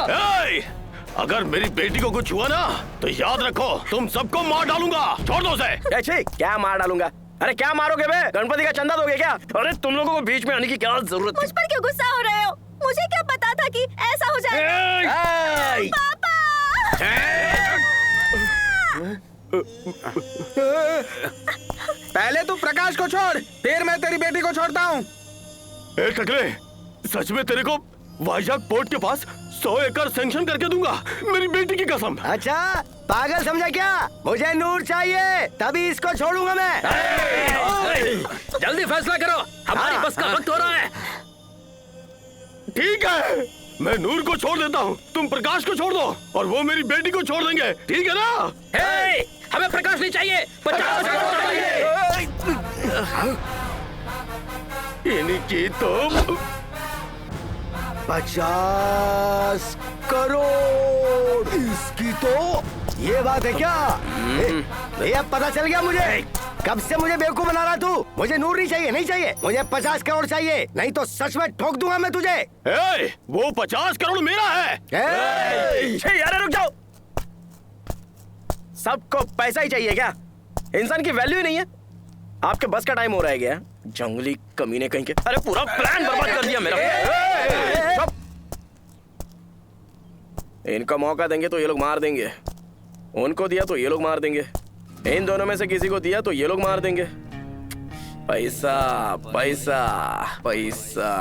अगर मेरी बेटी को कुछ हुआ ना तो याद रखो तुम सबको मार डालूंगा। छोड़ दो उसे।
क्या मार डालूंगा? अरे क्या मारोगे बे? गणपति का चंदा दोगे क्या? अरे तुम लोगों को बीच में आने की क्या जरूरत थी?
मुझ पर क्यों गुस्सा हो रहे हो? मुझे क्या पता था कि ऐसा हो जाएगा? पापा!
पहले तू प्रकाश को छोड़, फिर मैं तेरी बेटी को छोड़ता हूँ।
ए टकले, सच में तेरे को वाइजाग पोर्ट के पास 100 एकड़ सैंक्शन करके दूंगा, मेरी बेटी की कसम।
अच्छा पागल समझा क्या? मुझे नूर चाहिए, तभी इसको छोड़ूंगा मैं।
जल्दी फैसला करो, हमारी बस का वक्त हो रहा है।
ठीक है, मैं नूर को छोड़ देता हूँ, तुम प्रकाश को छोड़ दो और वो मेरी बेटी को छोड़ देंगे, ठीक है ना?
हमें प्रकाश नहीं चाहिए, 50 करोड़ चाहिए।
इनकी तो
50 करोड़, इसकी तो ये बात है क्या? भैया पता चल गया मुझे, कब से मुझे बेवकूफ बना रहा तू। मुझे नूर नहीं चाहिए, नहीं चाहिए, मुझे 50 करोड़ चाहिए, नहीं तो सच में ठोक दूंगा मैं तुझे।
वो 50 करोड़ मेरा है।
यार रुक जाओ, सबको पैसा ही चाहिए क्या? इंसान की वैल्यू ही नहीं है। आपके बस का टाइम हो रहा है क्या? जंगली कमीने कहीं के। अरे पूरा प्लान बर्बाद कर दिया मेरा। इनका मौका देंगे तो ये लोग मार देंगे, उनको दिया तो ये लोग मार देंगे, इन दोनों में से किसी को दिया तो ये लोग मार देंगे। पैसा पैसा पैसा।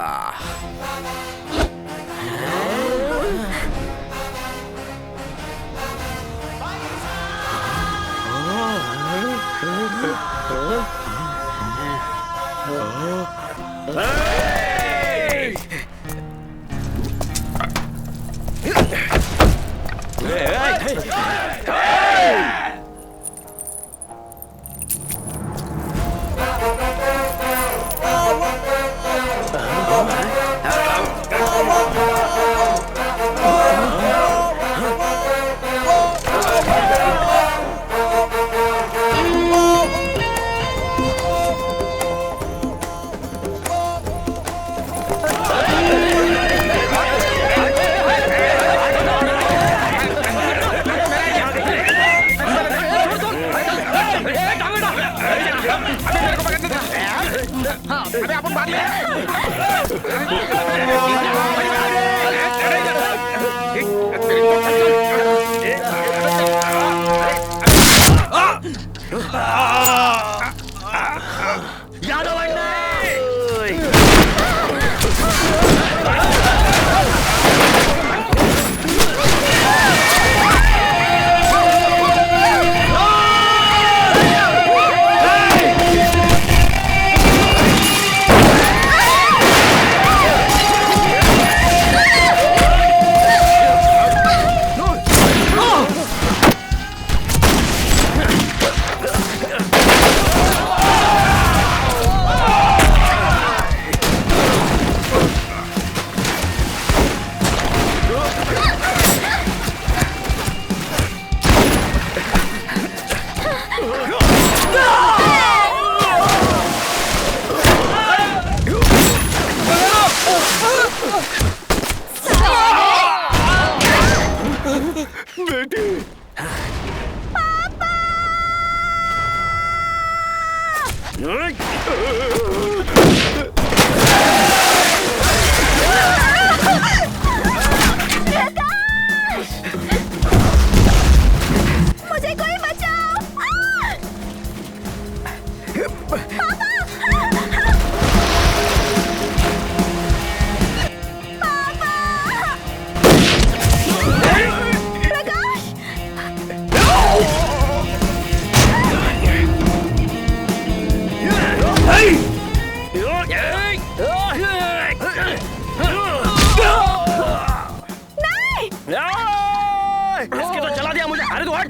इसकी तो चला दिया मुझे। अरे तू हट।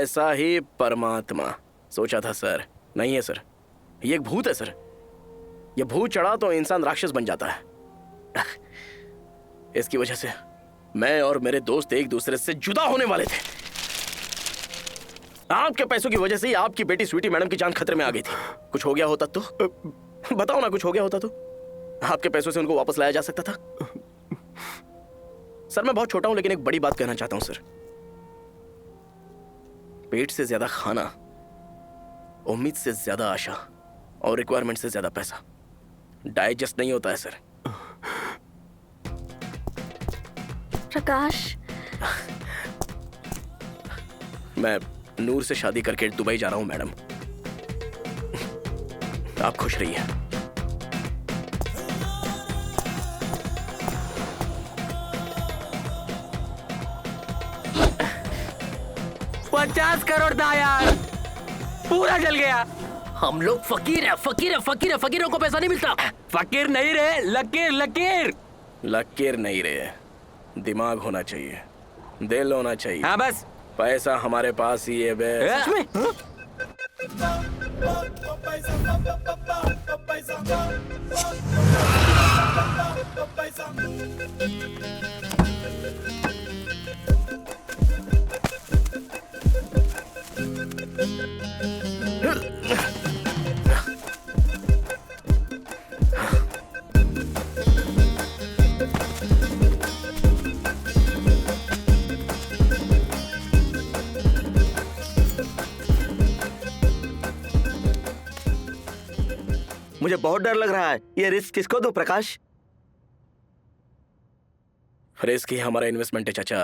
पैसा ही परमात्मा। सोचा था सर, नहीं है सर, ये एक भूत है सर। ये भूत चढ़ा तो इंसान राक्षस बन जाता है। इसकी वजह से मैं और मेरे दोस्त एक दूसरे से जुदा होने वाले थे। आपके पैसों की वजह से ही आपकी बेटी स्वीटी मैडम की जान खतरे में आ गई थी। कुछ हो गया होता तो बताओ ना, कुछ हो गया होता तो आपके पैसों से उनको वापस लाया जा सकता था। सर मैं बहुत छोटा हूं, लेकिन एक बड़ी बात कहना चाहता हूं सर। पेट से ज्यादा खाना, उम्मीद से ज्यादा आशा और रिक्वायरमेंट से ज्यादा पैसा डाइजेस्ट नहीं होता है सर।
प्रकाश,
मैं नूर से शादी करके दुबई जा रहा हूं मैडम। आप खुश रहिए।
$50 करोड़ था यार, पूरा जल गया।
हम लोग फकीर है, फकीर है, फकीर है। फकीरों को पैसा नहीं मिलता।
फकीर नहीं रहे, लकीर लकीर।
लकीर नहीं रहे, दिमाग होना चाहिए, दिल होना चाहिए।
हाँ बस,
पैसा हमारे पास ही है बे।
सच में?
मुझे बहुत डर लग रहा है। ये रिस्क किसको दूं प्रकाश?
रिस्क ही हमारा इन्वेस्टमेंट है चाचा।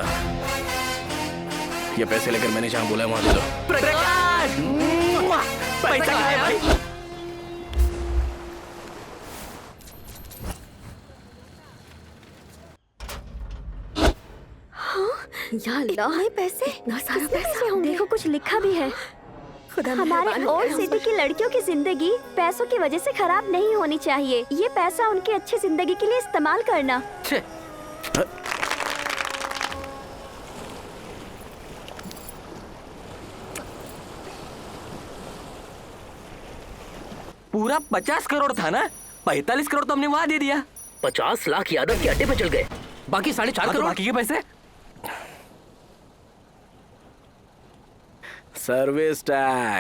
ये पैसे लेकर मैंने जहां बोला वहां दे दो।
प्रकाश, पैसा कहाँ है भाई?
या अल्लाह, पैसे, इतना सारा पैसा। देखो कुछ लिखा भी है। हमारे ओल्ड सिटी की लड़कियों की जिंदगी पैसों की वजह से खराब नहीं होनी चाहिए। ये पैसा उनकी अच्छी जिंदगी के लिए इस्तेमाल करना।
पूरा 50 करोड़ था ना? 45 करोड़ तो हमने वहां दे दिया।
50 लाख यादव के अड्डे पे चल गए, बाकी 4.5 करोड़
बाकी के पैसे
सर्विस टैक्स।